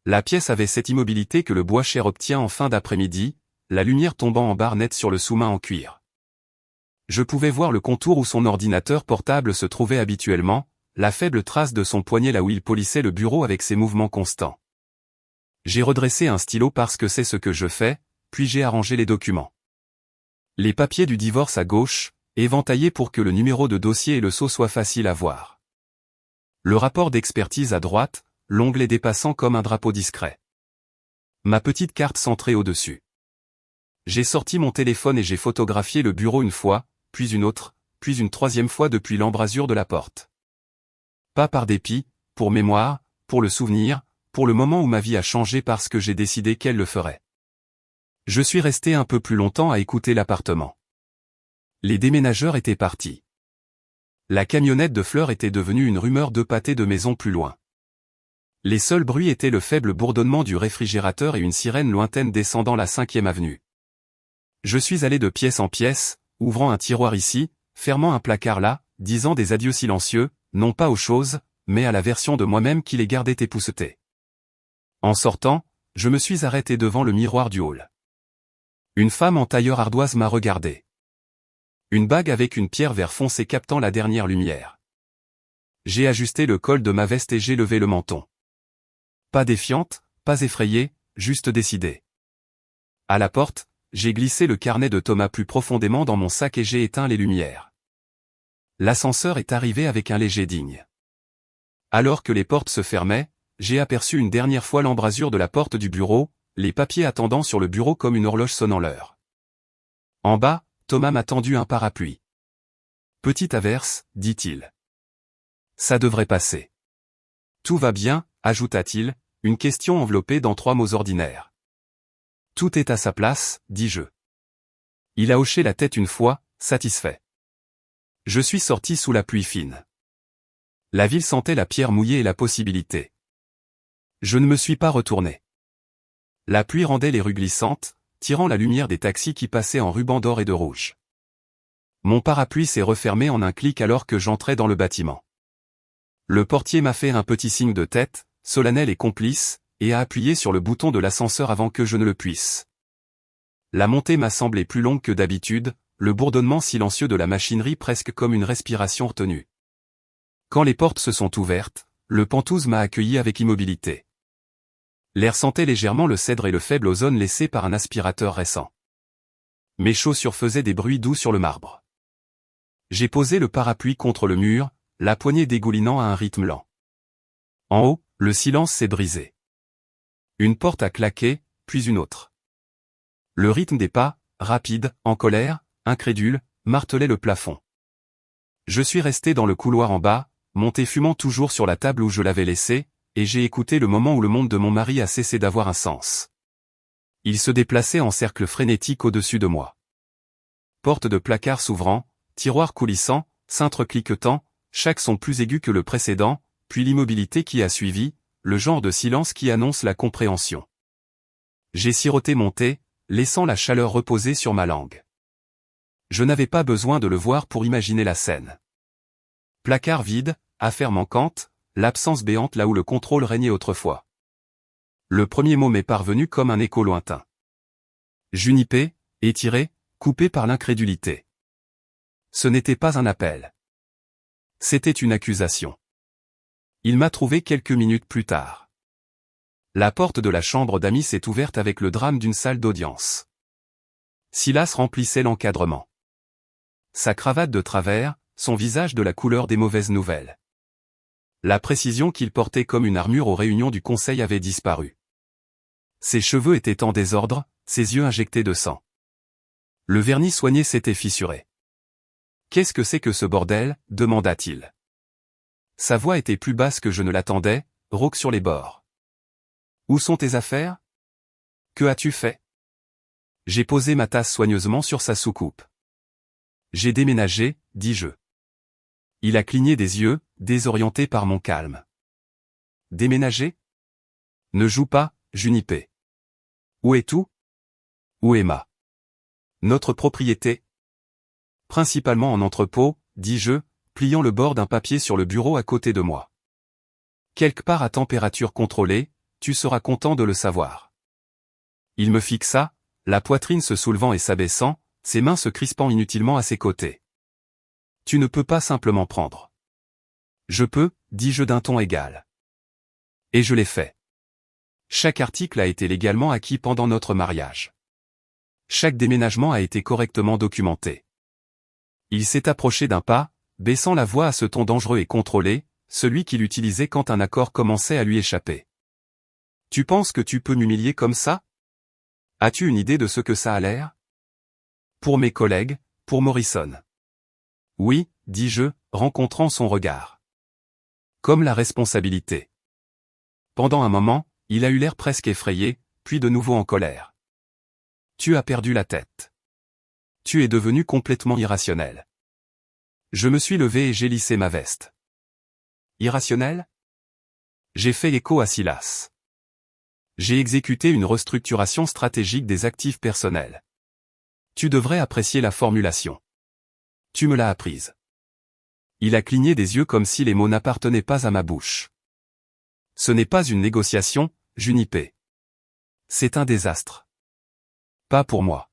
La pièce avait cette immobilité que le bois cher obtient en fin d'après-midi, la lumière tombant en barre nette sur le sous-main en cuir. Je pouvais voir le contour où son ordinateur portable se trouvait habituellement, la faible trace de son poignet là où il polissait le bureau avec ses mouvements constants. J'ai redressé un stylo parce que c'est ce que je fais, puis j'ai arrangé les documents. Les papiers du divorce à gauche, éventaillés pour que le numéro de dossier et le sceau soient faciles à voir. Le rapport d'expertise à droite, l'onglet dépassant comme un drapeau discret. Ma petite carte centrée au-dessus. J'ai sorti mon téléphone et j'ai photographié le bureau une fois, puis une autre, puis une troisième fois depuis l'embrasure de la porte. Pas par dépit, pour mémoire, pour le souvenir, pour le moment où ma vie a changé parce que j'ai décidé qu'elle le ferait. Je suis resté un peu plus longtemps à écouter l'appartement. Les déménageurs étaient partis. La camionnette de Fleur était devenue une rumeur de pâté de maison plus loin. Les seuls bruits étaient le faible bourdonnement du réfrigérateur et une sirène lointaine descendant la 5e avenue. Je suis allé de pièce en pièce, ouvrant un tiroir ici, fermant un placard là, disant des adieux silencieux, non pas aux choses, mais à la version de moi-même qui les gardait époussetées. En sortant, je me suis arrêté devant le miroir du hall. Une femme en tailleur ardoise m'a regardé. Une bague avec une pierre vert foncé captant la dernière lumière. J'ai ajusté le col de ma veste et j'ai levé le menton. Pas défiante, pas effrayée, juste décidée. À la porte, j'ai glissé le carnet de Thomas plus profondément dans mon sac et j'ai éteint les lumières. L'ascenseur est arrivé avec un léger digne. Alors que les portes se fermaient, j'ai aperçu une dernière fois l'embrasure de la porte du bureau, les papiers attendant sur le bureau comme une horloge sonnant l'heure. En bas, Thomas m'a tendu un parapluie. Petite averse, dit-il. Ça devrait passer. Tout va bien, ajouta-t-il, une question enveloppée dans 3 mots ordinaires. Tout est à sa place, dis-je. Il a hoché la tête une fois, satisfait. Je suis sorti sous la pluie fine. La ville sentait la pierre mouillée et la possibilité. Je ne me suis pas retourné. La pluie rendait les rues glissantes, tirant la lumière des taxis qui passaient en rubans d'or et de rouge. Mon parapluie s'est refermé en un clic alors que j'entrais dans le bâtiment. Le portier m'a fait un petit signe de tête, solennel et complice, et a appuyé sur le bouton de l'ascenseur avant que je ne le puisse. La montée m'a semblé plus longue que d'habitude, le bourdonnement silencieux de la machinerie presque comme une respiration retenue. Quand les portes se sont ouvertes, le Penthouse m'a accueilli avec immobilité. L'air sentait légèrement le cèdre et le faible ozone laissé par un aspirateur récent. Mes chaussures faisaient des bruits doux sur le marbre. J'ai posé le parapluie contre le mur, la poignée dégoulinant à un rythme lent. En haut, le silence s'est brisé. Une porte a claqué, puis une autre. Le rythme des pas, rapide, en colère, incrédule, martelait le plafond. Je suis resté dans le couloir en bas, mon thé fumant toujours sur la table où je l'avais laissé, et j'ai écouté le moment où le monde de mon mari a cessé d'avoir un sens. Il se déplaçait en cercle frénétique au-dessus de moi. Porte de placard s'ouvrant, tiroir coulissant, cintre cliquetant, chaque son plus aigu que le précédent, puis l'immobilité qui a suivi, le genre de silence qui annonce la compréhension. J'ai siroté mon thé, laissant la chaleur reposer sur ma langue. Je n'avais pas besoin de le voir pour imaginer la scène. Placard vide, affaire manquante, l'absence béante là où le contrôle régnait autrefois. Le premier mot m'est parvenu comme un écho lointain. Junipé, étiré, coupé par l'incrédulité. Ce n'était pas un appel. C'était une accusation. Il m'a trouvé quelques minutes plus tard. La porte de la chambre d'amis s'est ouverte avec le drame d'une salle d'audience. Silas remplissait l'encadrement. Sa cravate de travers, son visage de la couleur des mauvaises nouvelles. La précision qu'il portait comme une armure aux réunions du conseil avait disparu. Ses cheveux étaient en désordre, ses yeux injectés de sang. Le vernis soigné s'était fissuré. « Qu'est-ce que c'est que ce bordel ?» demanda-t-il. Sa voix était plus basse que je ne l'attendais, rauque sur les bords. « Où sont tes affaires ? Que as-tu fait ?» J'ai posé ma tasse soigneusement sur sa soucoupe. « J'ai déménagé, dis-je. » Il a cligné des yeux, désorienté par mon calme. « Déménager ? Ne joue pas, Junipé. Où est tout ? Où est ma ? Notre propriété ? Principalement en entrepôt, dis-je, pliant le bord d'un papier sur le bureau à côté de moi. Quelque part à température contrôlée, tu seras content de le savoir. Il me fixa, la poitrine se soulevant et s'abaissant, ses mains se crispant inutilement à ses côtés. Tu ne peux pas simplement prendre. Je peux, dis-je d'un ton égal. Et je l'ai fait. Chaque article a été légalement acquis pendant notre mariage. Chaque déménagement a été correctement documenté. Il s'est approché d'un pas, baissant la voix à ce ton dangereux et contrôlé, celui qu'il utilisait quand un accord commençait à lui échapper. Tu penses que tu peux m'humilier comme ça? As-tu une idée de ce que ça a l'air? Pour mes collègues, pour Morrison. Oui, dis-je, rencontrant son regard. Comme la responsabilité. Pendant un moment, il a eu l'air presque effrayé, puis de nouveau en colère. Tu as perdu la tête. Tu es devenu complètement irrationnel. Je me suis levé et j'ai lissé ma veste. Irrationnel? J'ai fait écho à Silas. J'ai exécuté une restructuration stratégique des actifs personnels. Tu devrais apprécier la formulation. Tu me l'as apprise. Il a cligné des yeux comme si les mots n'appartenaient pas à ma bouche. Ce n'est pas une négociation, Junipé. C'est un désastre. Pas pour moi.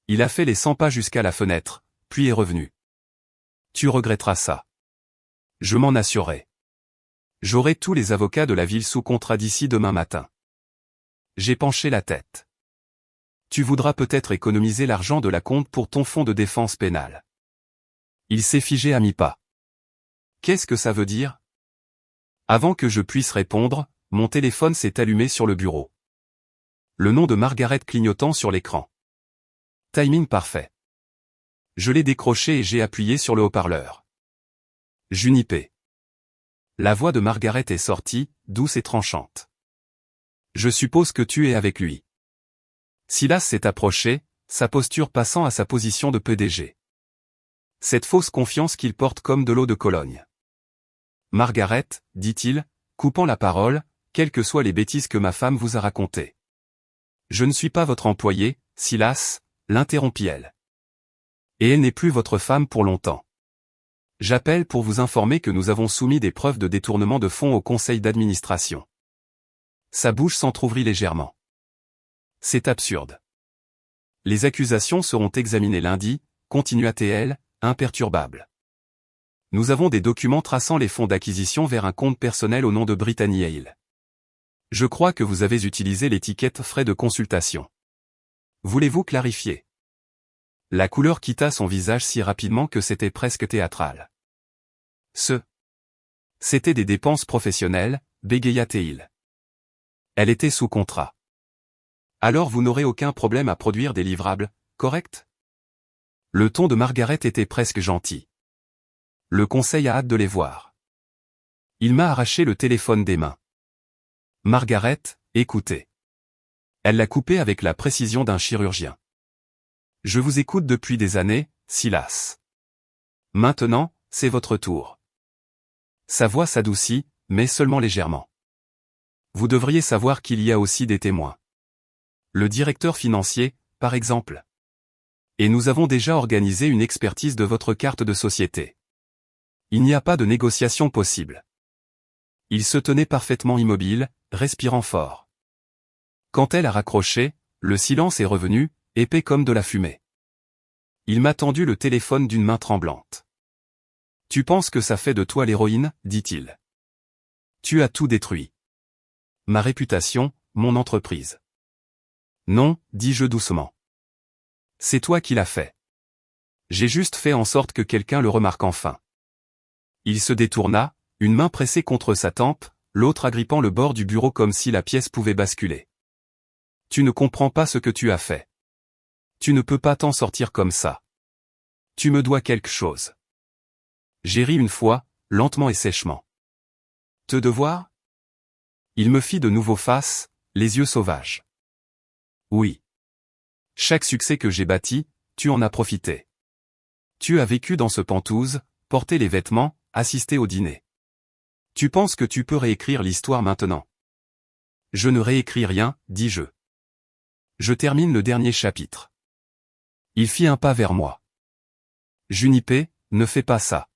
Il a fait les 100 pas jusqu'à la fenêtre, puis est revenu. Tu regretteras ça. Je m'en assurerai. J'aurai tous les avocats de la ville sous contrat d'ici demain matin. J'ai penché la tête. Tu voudras peut-être économiser l'argent de la compte pour ton fonds de défense pénale. Il s'est figé à mi-pas. Qu'est-ce que ça veut dire? Avant que je puisse répondre, mon téléphone s'est allumé sur le bureau. Le nom de Margaret clignotant sur l'écran. Timing parfait. Je l'ai décroché et j'ai appuyé sur le haut-parleur. Junipé. La voix de Margaret est sortie, douce et tranchante. Je suppose que tu es avec lui. Silas s'est approché, sa posture passant à sa position de PDG. Cette fausse confiance qu'il porte comme de l'eau de Cologne. Margaret, dit-il, coupant la parole, quelles que soient les bêtises que ma femme vous a racontées. Je ne suis pas votre employé, Silas, l'interrompit-elle. Et elle n'est plus votre femme pour longtemps. J'appelle pour vous informer que nous avons soumis des preuves de détournement de fonds au conseil d'administration. Sa bouche s'entr'ouvrit légèrement. C'est absurde. Les accusations seront examinées lundi, continua-t-elle, imperturbable. Nous avons des documents traçant les fonds d'acquisition vers un compte personnel au nom de Brittany Hale. Je crois que vous avez utilisé l'étiquette frais de consultation. Voulez-vous clarifier? La couleur quitta son visage si rapidement que c'était presque théâtral. C'était des dépenses professionnelles, bégaya-t-il. Elle était sous contrat. Alors vous n'aurez aucun problème à produire des livrables, correct? Le ton de Margaret était presque gentil. Le conseil a hâte de les voir. Il m'a arraché le téléphone des mains. Margaret, écoutez. Elle l'a coupé avec la précision d'un chirurgien. Je vous écoute depuis des années, Silas. Maintenant, c'est votre tour. Sa voix s'adoucit, mais seulement légèrement. Vous devriez savoir qu'il y a aussi des témoins. Le directeur financier, par exemple. Et nous avons déjà organisé une expertise de votre carte de société. Il n'y a pas de négociation possible. Il se tenait parfaitement immobile, respirant fort. Quand elle a raccroché, le silence est revenu, épais comme de la fumée. Il m'a tendu le téléphone d'une main tremblante. Tu penses que ça fait de toi l'héroïne, dit-il. Tu as tout détruit. Ma réputation, mon entreprise. Non, dis-je doucement. C'est toi qui l'as fait. J'ai juste fait en sorte que quelqu'un le remarque enfin. Il se détourna, une main pressée contre sa tempe, l'autre agrippant le bord du bureau comme si la pièce pouvait basculer. Tu ne comprends pas ce que tu as fait. Tu ne peux pas t'en sortir comme ça. Tu me dois quelque chose. J'ai ri une fois, lentement et sèchement. Te devoir? Il me fit de nouveau face, les yeux sauvages. Oui. Chaque succès que j'ai bâti, tu en as profité. Tu as vécu dans ce Penthouse, porté les vêtements, assisté au dîner. Tu penses que tu peux réécrire l'histoire maintenant? Je ne réécris rien, dis-je. Je termine le dernier chapitre. Il fit un pas vers moi. Junipé, ne fais pas ça.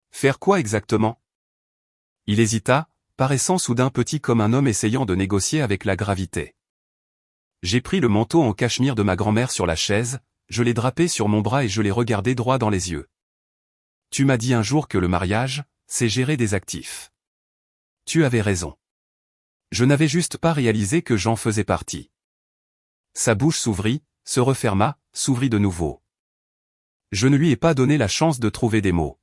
Faire quoi exactement? Il hésita, paraissant soudain petit comme un homme essayant de négocier avec la gravité. J'ai pris le manteau en cachemire de ma grand-mère sur la chaise, je l'ai drapé sur mon bras et je l'ai regardé droit dans les yeux. Tu m'as dit un jour que le mariage, c'est gérer des actifs. Tu avais raison. Je n'avais juste pas réalisé que j'en faisais partie. Sa bouche s'ouvrit, se referma, s'ouvrit de nouveau. Je ne lui ai pas donné la chance de trouver des mots.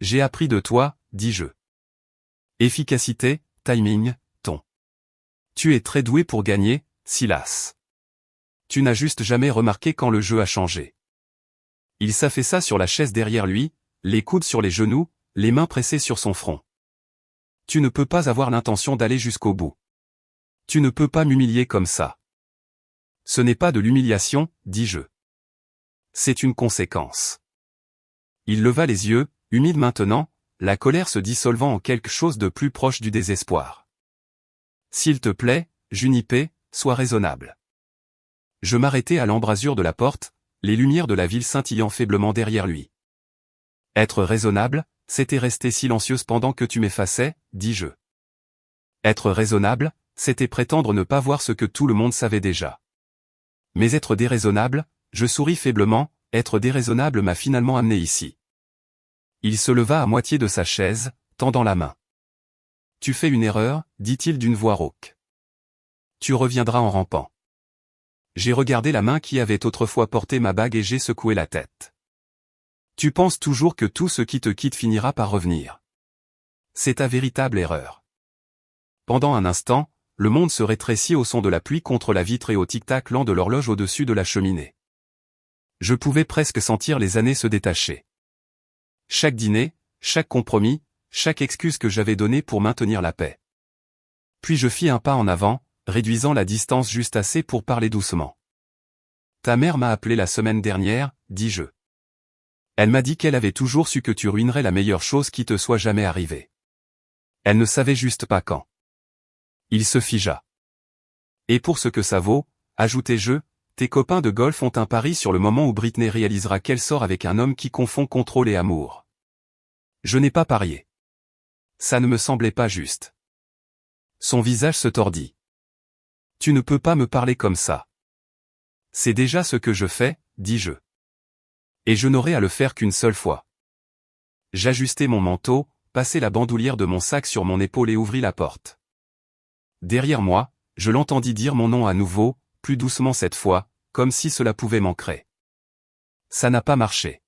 J'ai appris de toi, dis-je. Efficacité, timing, ton. Tu es très doué pour gagner, Silas. Tu n'as juste jamais remarqué quand le jeu a changé. Il s'affaissa sur la chaise derrière lui, les coudes sur les genoux, les mains pressées sur son front. Tu ne peux pas avoir l'intention d'aller jusqu'au bout. Tu ne peux pas m'humilier comme ça. Ce n'est pas de l'humiliation, dis-je. C'est une conséquence. Il leva les yeux, humide maintenant, la colère se dissolvant en quelque chose de plus proche du désespoir. S'il te plaît, Junipé, sois raisonnable. Je m'arrêtai à l'embrasure de la porte, les lumières de la ville scintillant faiblement derrière lui. Être raisonnable, c'était rester silencieuse pendant que tu m'effaçais, dis-je. Être raisonnable, c'était prétendre ne pas voir ce que tout le monde savait déjà. Mais être déraisonnable, je souris faiblement, être déraisonnable m'a finalement amené ici. Il se leva à moitié de sa chaise, tendant la main. Tu fais une erreur, dit-il d'une voix rauque. Tu reviendras en rampant. J'ai regardé la main qui avait autrefois porté ma bague et j'ai secoué la tête. Tu penses toujours que tout ce qui te quitte finira par revenir. C'est ta véritable erreur. Pendant un instant, le monde se rétrécit au son de la pluie contre la vitre et au tic-tac lent de l'horloge au-dessus de la cheminée. Je pouvais presque sentir les années se détacher. Chaque dîner, chaque compromis, chaque excuse que j'avais donnée pour maintenir la paix. Puis je fis un pas en avant, réduisant la distance juste assez pour parler doucement. Ta mère m'a appelé la semaine dernière, dis-je. Elle m'a dit qu'elle avait toujours su que tu ruinerais la meilleure chose qui te soit jamais arrivée. Elle ne savait juste pas quand. Il se figea. Et pour ce que ça vaut, ajoutai-je, tes copains de golf ont un pari sur le moment où Britney réalisera qu'elle sort avec un homme qui confond contrôle et amour. Je n'ai pas parié. Ça ne me semblait pas juste. Son visage se tordit. Tu ne peux pas me parler comme ça. C'est déjà ce que je fais, dis-je. Et je n'aurai à le faire qu'une seule fois. J'ajustai mon manteau, passai la bandoulière de mon sac sur mon épaule et ouvris la porte. Derrière moi, je l'entendis dire mon nom à nouveau, plus doucement cette fois, comme si cela pouvait m'ancrer. Ça n'a pas marché.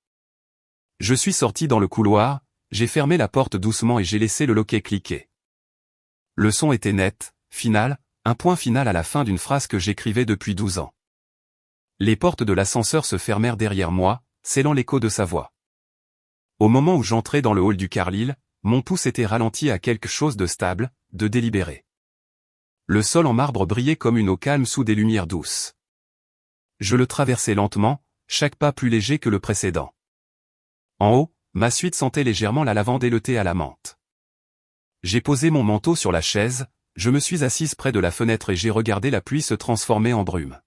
Je suis sorti dans le couloir, j'ai fermé la porte doucement et j'ai laissé le loquet cliquer. Le son était net, final, un point final à la fin d'une phrase que j'écrivais depuis 12 ans. Les portes de l'ascenseur se fermèrent derrière moi, scellant l'écho de sa voix. Au moment où j'entrais dans le hall du Carlyle, mon pouce était ralenti à quelque chose de stable, de délibéré. Le sol en marbre brillait comme une eau calme sous des lumières douces. Je le traversais lentement, chaque pas plus léger que le précédent. En haut, ma suite sentait légèrement la lavande et le thé à la menthe. J'ai posé mon manteau sur la chaise, je me suis assise près de la fenêtre et j'ai regardé la pluie se transformer en brume.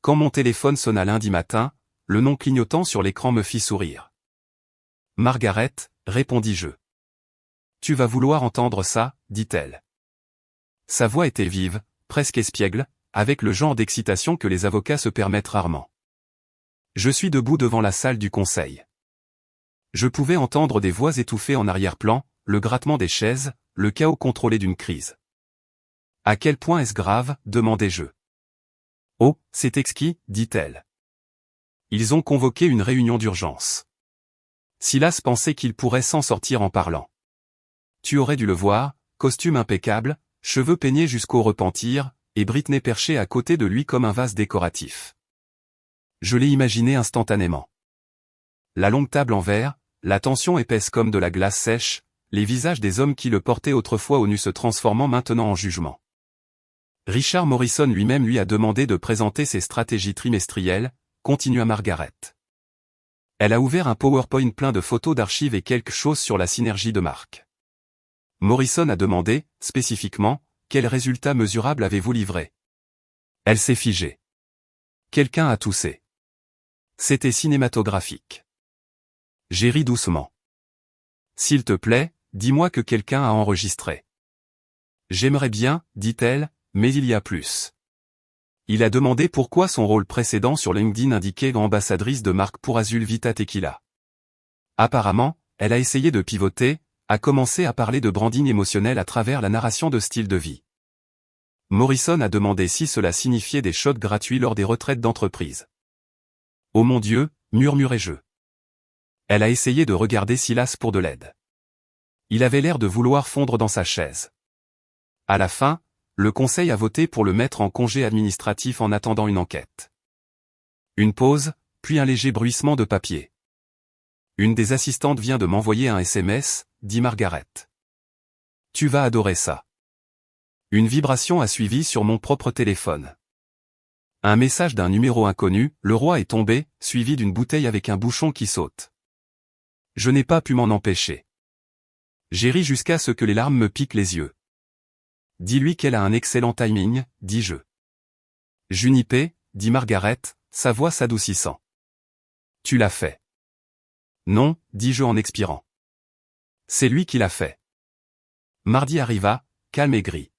Quand mon téléphone sonna lundi matin, le nom clignotant sur l'écran me fit sourire. Margaret, répondis-je. Tu vas vouloir entendre ça, dit-elle. Sa voix était vive, presque espiègle, avec le genre d'excitation que les avocats se permettent rarement. Je suis debout devant la salle du conseil. Je pouvais entendre des voix étouffées en arrière-plan, le grattement des chaises, le chaos contrôlé d'une crise. À quel point est-ce grave, demandai-je. Oh, c'est exquis, dit-elle. Ils ont convoqué une réunion d'urgence. Silas pensait qu'il pourrait s'en sortir en parlant. Tu aurais dû le voir, costume impeccable, cheveux peignés jusqu'au repentir, et Britney perchée à côté de lui comme un vase décoratif. Je l'ai imaginé instantanément. La longue table en verre, la tension épaisse comme de la glace sèche, les visages des hommes qui le portaient autrefois au nu se transformant maintenant en jugement. Richard Morrison lui-même lui a demandé de présenter ses stratégies trimestrielles, continua Margaret. Elle a ouvert un PowerPoint plein de photos d'archives et quelque chose sur la synergie de marque. Morrison a demandé, spécifiquement, quels résultats mesurables avez-vous livrés? Elle s'est figée. Quelqu'un a toussé. C'était cinématographique. J'ai ri doucement. S'il te plaît, dis-moi que quelqu'un a enregistré. J'aimerais bien, dit-elle, mais il y a plus. Il a demandé pourquoi son rôle précédent sur LinkedIn indiquait ambassadrice de marque pour Azul Vita Tequila. Apparemment, elle a essayé de pivoter, a commencé à parler de branding émotionnel à travers la narration de style de vie. Morrison a demandé si cela signifiait des shots gratuits lors des retraites d'entreprise. Oh mon Dieu, murmurai-je. Elle a essayé de regarder Silas pour de l'aide. Il avait l'air de vouloir fondre dans sa chaise. À la fin, le conseil a voté pour le mettre en congé administratif en attendant une enquête. Une pause, puis un léger bruissement de papier. Une des assistantes vient de m'envoyer un SMS, dit Margaret. Tu vas adorer ça. Une vibration a suivi sur mon propre téléphone. Un message d'un numéro inconnu, le roi est tombé, suivi d'une bouteille avec un bouchon qui saute. Je n'ai pas pu m'en empêcher. J'ai ri jusqu'à ce que les larmes me piquent les yeux. Dis-lui qu'elle a un excellent timing, dis-je. Junipé, dit Margaret, sa voix s'adoucissant. Tu l'as fait. Non, dis-je en expirant. C'est lui qui l'a fait. Mardi arriva, calme et gris.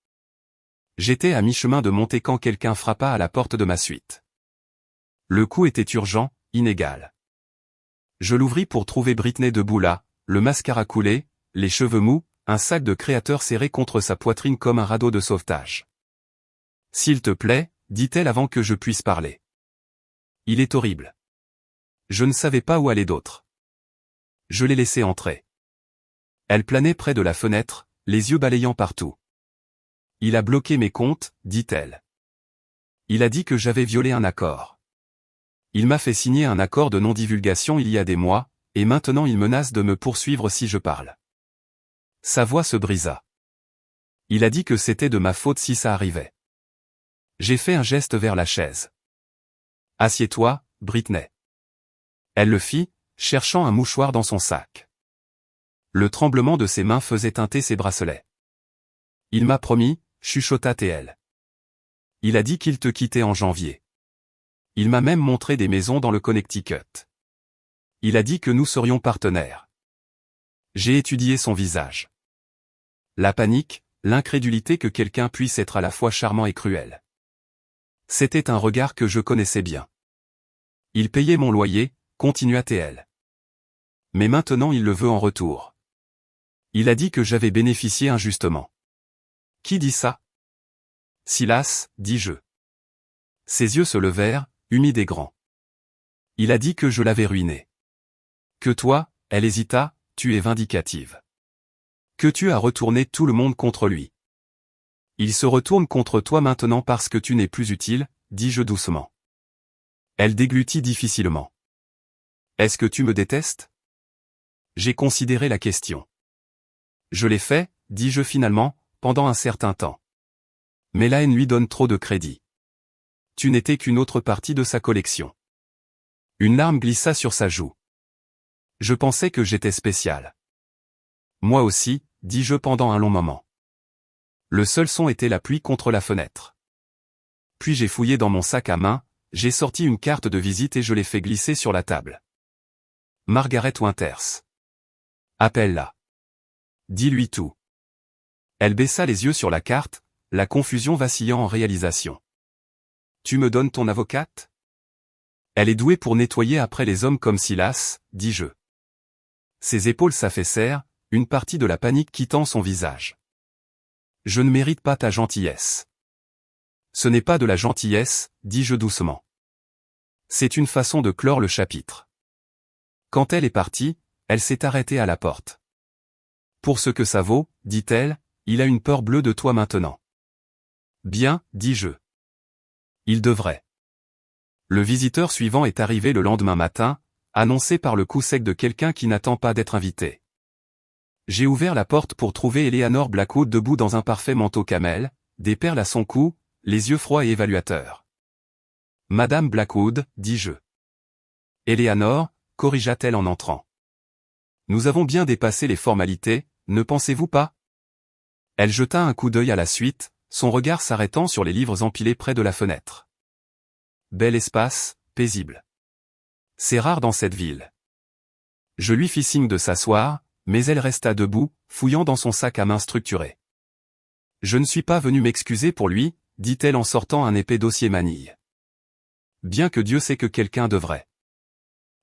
J'étais à mi-chemin de monter quand quelqu'un frappa à la porte de ma suite. Le coup était urgent, inégal. Je l'ouvris pour trouver Britney debout là, le mascara coulé, les cheveux mous, un sac de créateur serré contre sa poitrine comme un radeau de sauvetage. « S'il te plaît », dit-elle avant que je puisse parler. « Il est horrible. » Je ne savais pas où aller d'autre. Je l'ai laissé entrer. Elle planait près de la fenêtre, les yeux balayant partout. « Il a bloqué mes comptes », dit-elle. Il a dit que j'avais violé un accord. Il m'a fait signer un accord de non-divulgation il y a des mois, et maintenant il menace de me poursuivre si je parle. Sa voix se brisa. Il a dit que c'était de ma faute si ça arrivait. J'ai fait un geste vers la chaise. « Assieds-toi, Britney. » Elle le fit, cherchant un mouchoir dans son sac. Le tremblement de ses mains faisait teinter ses bracelets. Il m'a promis, chuchota-t-elle. Il a dit qu'il te quittait en janvier. Il m'a même montré des maisons dans le Connecticut. Il a dit que nous serions partenaires. J'ai étudié son visage. La panique, l'incrédulité que quelqu'un puisse être à la fois charmant et cruel. C'était un regard que je connaissais bien. Il payait mon loyer, continua-t-elle. Mais maintenant il le veut en retour. Il a dit que j'avais bénéficié injustement. Qui dit ça? Silas, dis-je. Ses yeux se levèrent, humides et grands. Il a dit que je l'avais ruiné. Que toi, elle hésita, tu es vindicative. Que tu as retourné tout le monde contre lui. Il se retourne contre toi maintenant parce que tu n'es plus utile, dis-je doucement. Elle déglutit difficilement. Est-ce que tu me détestes? J'ai considéré la question. Je l'ai fait, dis-je finalement, pendant un certain temps. Mais la haine lui donne trop de crédit. Tu n'étais qu'une autre partie de sa collection. Une larme glissa sur sa joue. Je pensais que j'étais spécial. Moi aussi, dis-je pendant un long moment. Le seul son était la pluie contre la fenêtre. Puis j'ai fouillé dans mon sac à main, j'ai sorti une carte de visite et je l'ai fait glisser sur la table. Margaret Winters. Appelle-la. Dis-lui tout. Elle baissa les yeux sur la carte, la confusion vacillant en réalisation. Tu me donnes ton avocate? Elle est douée pour nettoyer après les hommes comme Silas, dis-je. Ses épaules s'affaissèrent, une partie de la panique quittant son visage. Je ne mérite pas ta gentillesse. Ce n'est pas de la gentillesse, dis-je doucement. C'est une façon de clore le chapitre. Quand elle est partie, elle s'est arrêtée à la porte. Pour ce que ça vaut, dit-elle, il a une peur bleue de toi maintenant. Bien, dis-je. Il devrait. Le visiteur suivant est arrivé le lendemain matin, annoncé par le coup sec de quelqu'un qui n'attend pas d'être invité. J'ai ouvert la porte pour trouver Eleanor Blackwood debout dans un parfait manteau camel, des perles à son cou, les yeux froids et évaluateurs. Madame Blackwood, dis-je. Eleanor, corrigea-t-elle en entrant. Nous avons bien dépassé les formalités, ne pensez-vous pas? Elle jeta un coup d'œil à la suite, son regard s'arrêtant sur les livres empilés près de la fenêtre. Bel espace, paisible. C'est rare dans cette ville. Je lui fis signe de s'asseoir, mais elle resta debout, fouillant dans son sac à main structuré. Je ne suis pas venu m'excuser pour lui, dit-elle en sortant un épais dossier manille. Bien que Dieu sait que quelqu'un devrait.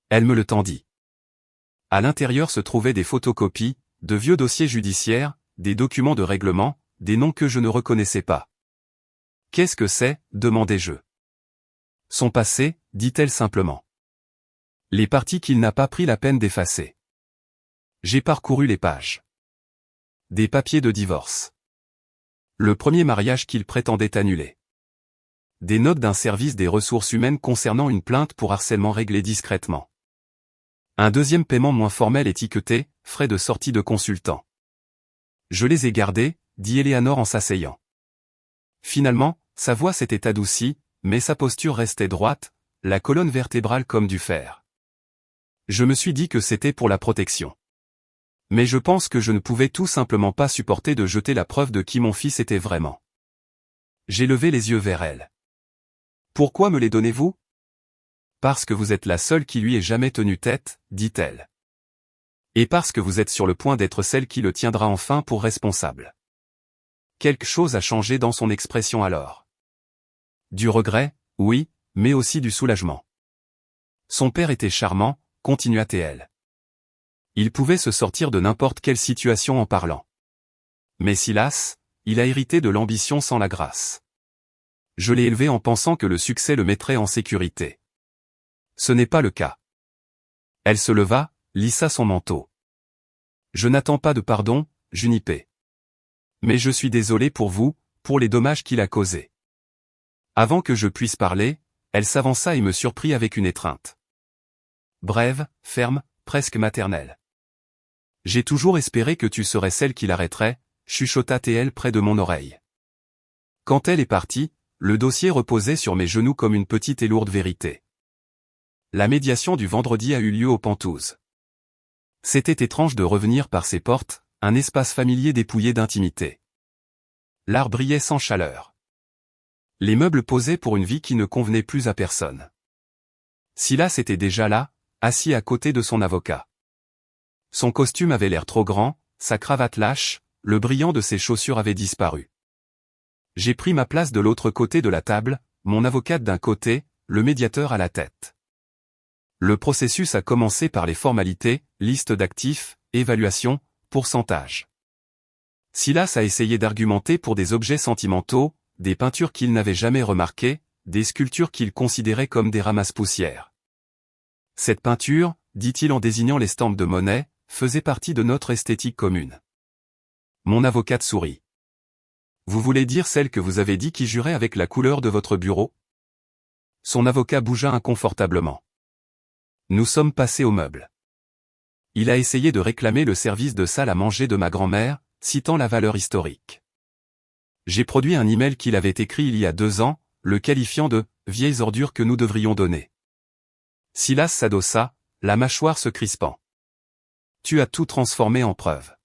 Elle me le tendit. À l'intérieur se trouvaient des photocopies, de vieux dossiers judiciaires, des documents de règlement, des noms que je ne reconnaissais pas. « Qu'est-ce que c'est » demandai-je. « Son passé » dit-elle simplement. Les parties qu'il n'a pas pris la peine d'effacer. J'ai parcouru les pages. Des papiers de divorce. Le premier mariage qu'il prétendait annuler. Des notes d'un service des ressources humaines concernant une plainte pour harcèlement réglée discrètement. Un deuxième paiement moins formel étiqueté, frais de sortie de consultant. Je les ai gardés, dit Eleanor en s'asseyant. Finalement, sa voix s'était adoucie, mais sa posture restait droite, la colonne vertébrale comme du fer. Je me suis dit que c'était pour la protection. Mais je pense que je ne pouvais tout simplement pas supporter de jeter la preuve de qui mon fils était vraiment. J'ai levé les yeux vers elle. « Pourquoi me les donnez-vous ?»« Parce que vous êtes la seule qui lui ait jamais tenu tête, » dit-elle. « Et parce que vous êtes sur le point d'être celle qui le tiendra enfin pour responsable. » Quelque chose a changé dans son expression alors. Du regret, oui, mais aussi du soulagement. Son père était charmant, continua-t-elle. Il pouvait se sortir de n'importe quelle situation en parlant. Mais Silas, il a hérité de l'ambition sans la grâce. Je l'ai élevé en pensant que le succès le mettrait en sécurité. Ce n'est pas le cas. Elle se leva, lissa son manteau. Je n'attends pas de pardon, Junipé. Mais je suis désolé pour vous, pour les dommages qu'il a causés. Avant que je puisse parler, elle s'avança et me surprit avec une étreinte. Brève, ferme, presque maternelle. J'ai toujours espéré que tu serais celle qui l'arrêterait, chuchota-t-elle près de mon oreille. Quand elle est partie, le dossier reposait sur mes genoux comme une petite et lourde vérité. La médiation du vendredi a eu lieu aux Pentouzes. C'était étrange de revenir par ces portes, un espace familier dépouillé d'intimité. L'art brillait sans chaleur. Les meubles posaient pour une vie qui ne convenait plus à personne. Silas était déjà là, assis à côté de son avocat. Son costume avait l'air trop grand, sa cravate lâche, le brillant de ses chaussures avait disparu. J'ai pris ma place de l'autre côté de la table, mon avocate d'un côté, le médiateur à la tête. Le processus a commencé par les formalités, liste d'actifs, évaluation, pourcentage. Silas a essayé d'argumenter pour des objets sentimentaux, des peintures qu'il n'avait jamais remarquées, des sculptures qu'il considérait comme des ramasse-poussières. Cette peinture, dit-il en désignant l'estampe de Monet, faisait partie de notre esthétique commune. Mon avocate sourit. Vous voulez dire celle que vous avez dit qui jurait avec la couleur de votre bureau? Son avocat bougea inconfortablement. Nous sommes passés au meuble. Il a essayé de réclamer le service de salle à manger de ma grand-mère, citant la valeur historique. J'ai produit un email qu'il avait écrit il y a 2 ans, le qualifiant de « vieilles ordures que nous devrions donner ». Silas s'adossa, la mâchoire se crispant. Tu as tout transformé en preuve.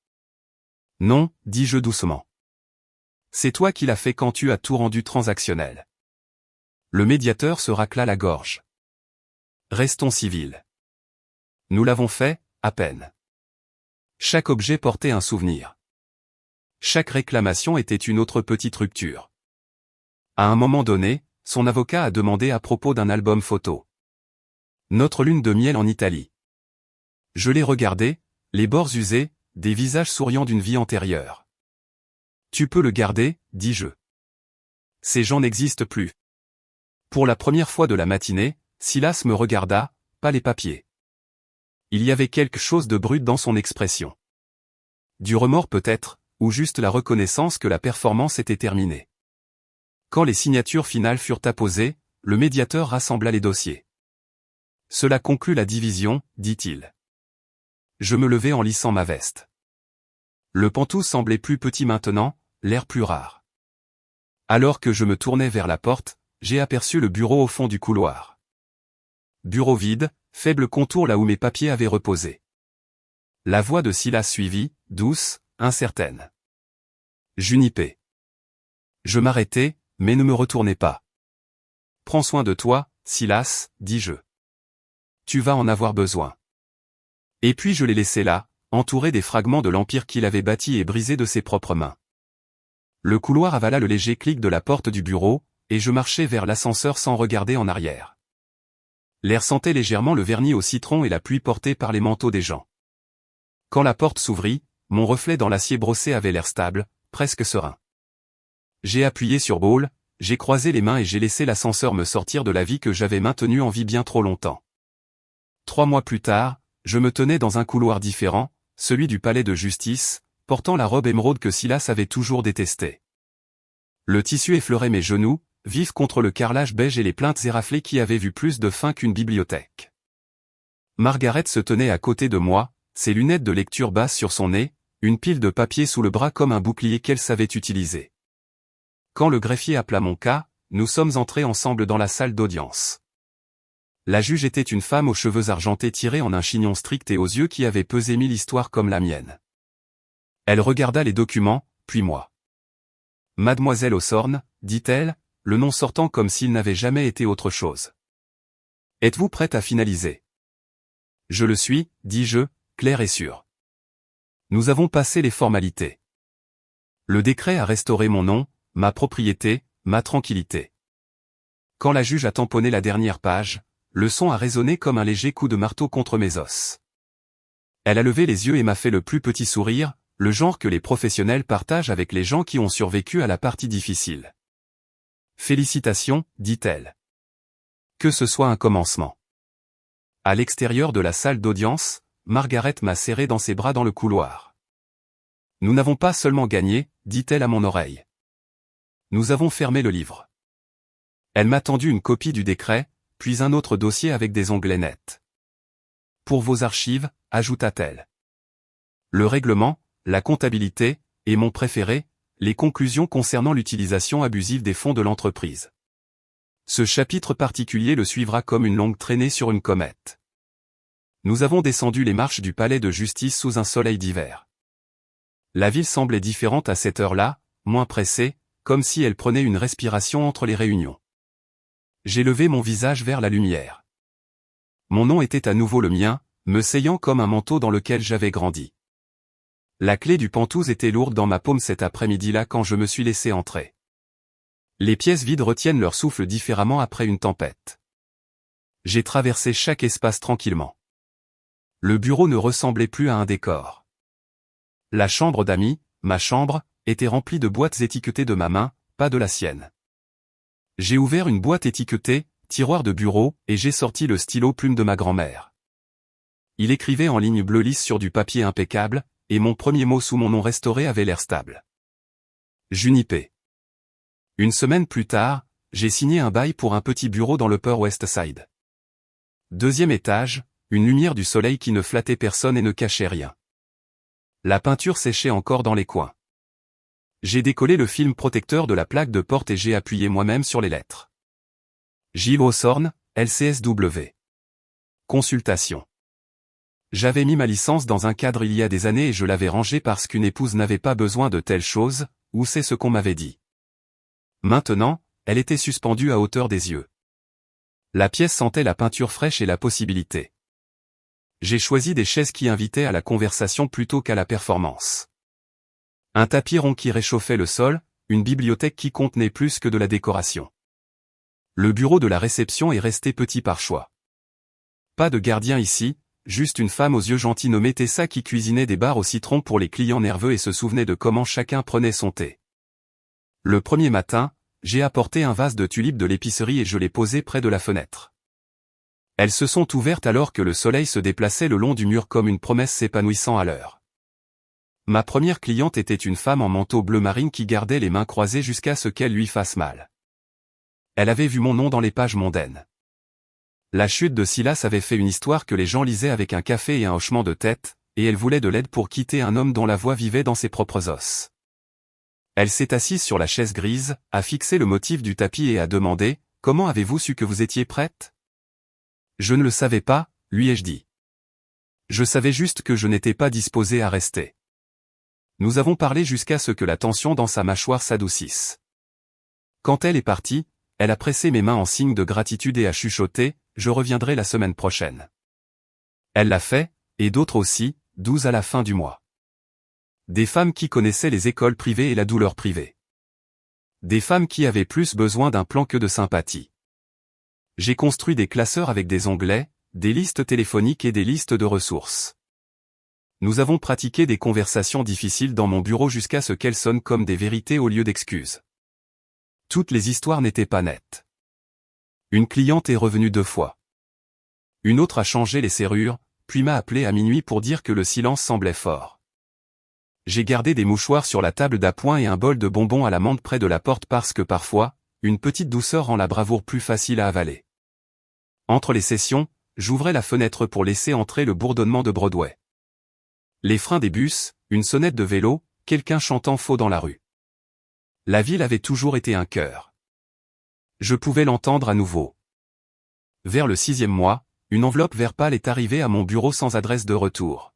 Non, dis-je doucement. C'est toi qui l'as fait quand tu as tout rendu transactionnel. Le médiateur se racla la gorge. Restons civils. Nous l'avons fait, à peine. Chaque objet portait un souvenir. Chaque réclamation était une autre petite rupture. À un moment donné, son avocat a demandé à propos d'un album photo. Notre lune de miel en Italie. Je l'ai regardé, les bords usés, des visages souriants d'une vie antérieure. Tu peux le garder, dis-je. Ces gens n'existent plus. Pour la première fois de la matinée, Silas me regarda, pas les papiers. Il y avait quelque chose de brut dans son expression. Du remords peut-être, ou juste la reconnaissance que la performance était terminée. Quand les signatures finales furent apposées, le médiateur rassembla les dossiers. Cela conclut la division, dit-il. Je me levai en lissant ma veste. Le Penthouse semblait plus petit maintenant, l'air plus rare. Alors que je me tournais vers la porte, j'ai aperçu le bureau au fond du couloir. Bureau vide, faible contour là où mes papiers avaient reposé. La voix de Silas suivit, douce, incertaine. Junipé. Je m'arrêtai, mais ne me retournai pas. Prends soin de toi, Silas, dis-je. Tu vas en avoir besoin. Et puis je l'ai laissé là, entouré des fragments de l'empire qu'il avait bâti et brisé de ses propres mains. Le couloir avala le léger clic de la porte du bureau, et je marchai vers l'ascenseur sans regarder en arrière. L'air sentait légèrement le vernis au citron et la pluie portée par les manteaux des gens. Quand la porte s'ouvrit, mon reflet dans l'acier brossé avait l'air stable, presque serein. J'ai appuyé sur Ball, j'ai croisé les mains et j'ai laissé l'ascenseur me sortir de la vie que j'avais maintenue en vie bien trop longtemps. 3 mois plus tard, je me tenais dans un couloir différent, celui du palais de justice, portant la robe émeraude que Silas avait toujours détestée. Le tissu effleurait mes genoux, vif contre le carrelage beige et les plaintes éraflées qui avaient vu plus de fin qu'une bibliothèque. Margaret se tenait à côté de moi, ses lunettes de lecture basses sur son nez, une pile de papier sous le bras comme un bouclier qu'elle savait utiliser. Quand le greffier appela mon cas, nous sommes entrés ensemble dans la salle d'audience. La juge était une femme aux cheveux argentés tirés en un chignon strict et aux yeux qui avaient pesé 1000 histoires comme la mienne. Elle regarda les documents, puis moi. « Mademoiselle Hawthorne, dit-elle, le nom sortant comme s'il n'avait jamais été autre chose. Êtes-vous prête à finaliser ? Je le suis, dis-je, clair et sûr. Nous avons passé les formalités. Le décret a restauré mon nom, ma propriété, ma tranquillité. Quand la juge a tamponné la dernière page, le son a résonné comme un léger coup de marteau contre mes os. Elle a levé les yeux et m'a fait le plus petit sourire, le genre que les professionnels partagent avec les gens qui ont survécu à la partie difficile. Félicitations, dit-elle. Que ce soit un commencement. À l'extérieur de la salle d'audience, Margaret m'a serré dans ses bras dans le couloir. Nous n'avons pas seulement gagné, dit-elle à mon oreille. Nous avons fermé le livre. Elle m'a tendu une copie du décret, puis un autre dossier avec des onglets nets. Pour vos archives, ajouta-t-elle. Le règlement, la comptabilité, et mon préféré, les conclusions concernant l'utilisation abusive des fonds de l'entreprise. Ce chapitre particulier le suivra comme une longue traînée sur une comète. Nous avons descendu les marches du palais de justice sous un soleil d'hiver. La ville semblait différente à cette heure-là, moins pressée, comme si elle prenait une respiration entre les réunions. J'ai levé mon visage vers la lumière. Mon nom était à nouveau le mien, me seyant comme un manteau dans lequel j'avais grandi. La clé du Penthouse était lourde dans ma paume cet après-midi-là quand je me suis laissé entrer. Les pièces vides retiennent leur souffle différemment après une tempête. J'ai traversé chaque espace tranquillement. Le bureau ne ressemblait plus à un décor. La chambre d'amis, ma chambre, était remplie de boîtes étiquetées de ma main, pas de la sienne. J'ai ouvert une boîte étiquetée, tiroir de bureau, et j'ai sorti le stylo plume de ma grand-mère. Il écrivait en ligne bleue lisse sur du papier impeccable, et mon premier mot sous mon nom restauré avait l'air stable. Junipé. Une semaine plus tard, j'ai signé un bail pour un petit bureau dans l'Upper West Side. 2e étage, une lumière du soleil qui ne flattait personne et ne cachait rien. La peinture séchait encore dans les coins. J'ai décollé le film protecteur de la plaque de porte et j'ai appuyé moi-même sur les lettres. Gilles Hawthorne, LCSW. Consultation. J'avais mis ma licence dans un cadre il y a des années et je l'avais rangée parce qu'une épouse n'avait pas besoin de telles choses, ou c'est ce qu'on m'avait dit. Maintenant, elle était suspendue à hauteur des yeux. La pièce sentait la peinture fraîche et la possibilité. J'ai choisi des chaises qui invitaient à la conversation plutôt qu'à la performance. Un tapis rond qui réchauffait le sol, une bibliothèque qui contenait plus que de la décoration. Le bureau de la réception est resté petit par choix. Pas de gardien ici, juste une femme aux yeux gentils nommée Tessa qui cuisinait des barres au citron pour les clients nerveux et se souvenait de comment chacun prenait son thé. Le premier matin, j'ai apporté un vase de tulipes de l'épicerie et je l'ai posé près de la fenêtre. Elles se sont ouvertes alors que le soleil se déplaçait le long du mur comme une promesse s'épanouissant à l'heure. Ma première cliente était une femme en manteau bleu marine qui gardait les mains croisées jusqu'à ce qu'elle lui fasse mal. Elle avait vu mon nom dans les pages mondaines. La chute de Silas avait fait une histoire que les gens lisaient avec un café et un hochement de tête, et elle voulait de l'aide pour quitter un homme dont la voix vivait dans ses propres os. Elle s'est assise sur la chaise grise, a fixé le motif du tapis et a demandé « Comment avez-vous su que vous étiez prête ?» Je ne le savais pas, lui ai-je dit. Je savais juste que je n'étais pas disposé à rester. Nous avons parlé jusqu'à ce que la tension dans sa mâchoire s'adoucisse. Quand elle est partie, elle a pressé mes mains en signe de gratitude et a chuchoté « Je reviendrai la semaine prochaine ». Elle l'a fait, et d'autres aussi, 12 à la fin du mois. Des femmes qui connaissaient les écoles privées et la douleur privée. Des femmes qui avaient plus besoin d'un plan que de sympathie. J'ai construit des classeurs avec des onglets, des listes téléphoniques et des listes de ressources. Nous avons pratiqué des conversations difficiles dans mon bureau jusqu'à ce qu'elles sonnent comme des vérités au lieu d'excuses. Toutes les histoires n'étaient pas nettes. Une cliente est revenue 2 fois. Une autre a changé les serrures, puis m'a appelé à minuit pour dire que le silence semblait fort. J'ai gardé des mouchoirs sur la table d'appoint et un bol de bonbons à la menthe près de la porte parce que parfois, une petite douceur rend la bravoure plus facile à avaler. Entre les sessions, j'ouvrais la fenêtre pour laisser entrer le bourdonnement de Broadway. Les freins des bus, une sonnette de vélo, quelqu'un chantant faux dans la rue. La ville avait toujours été un cœur. Je pouvais l'entendre à nouveau. Vers le 6e mois, une enveloppe vert pâle est arrivée à mon bureau sans adresse de retour.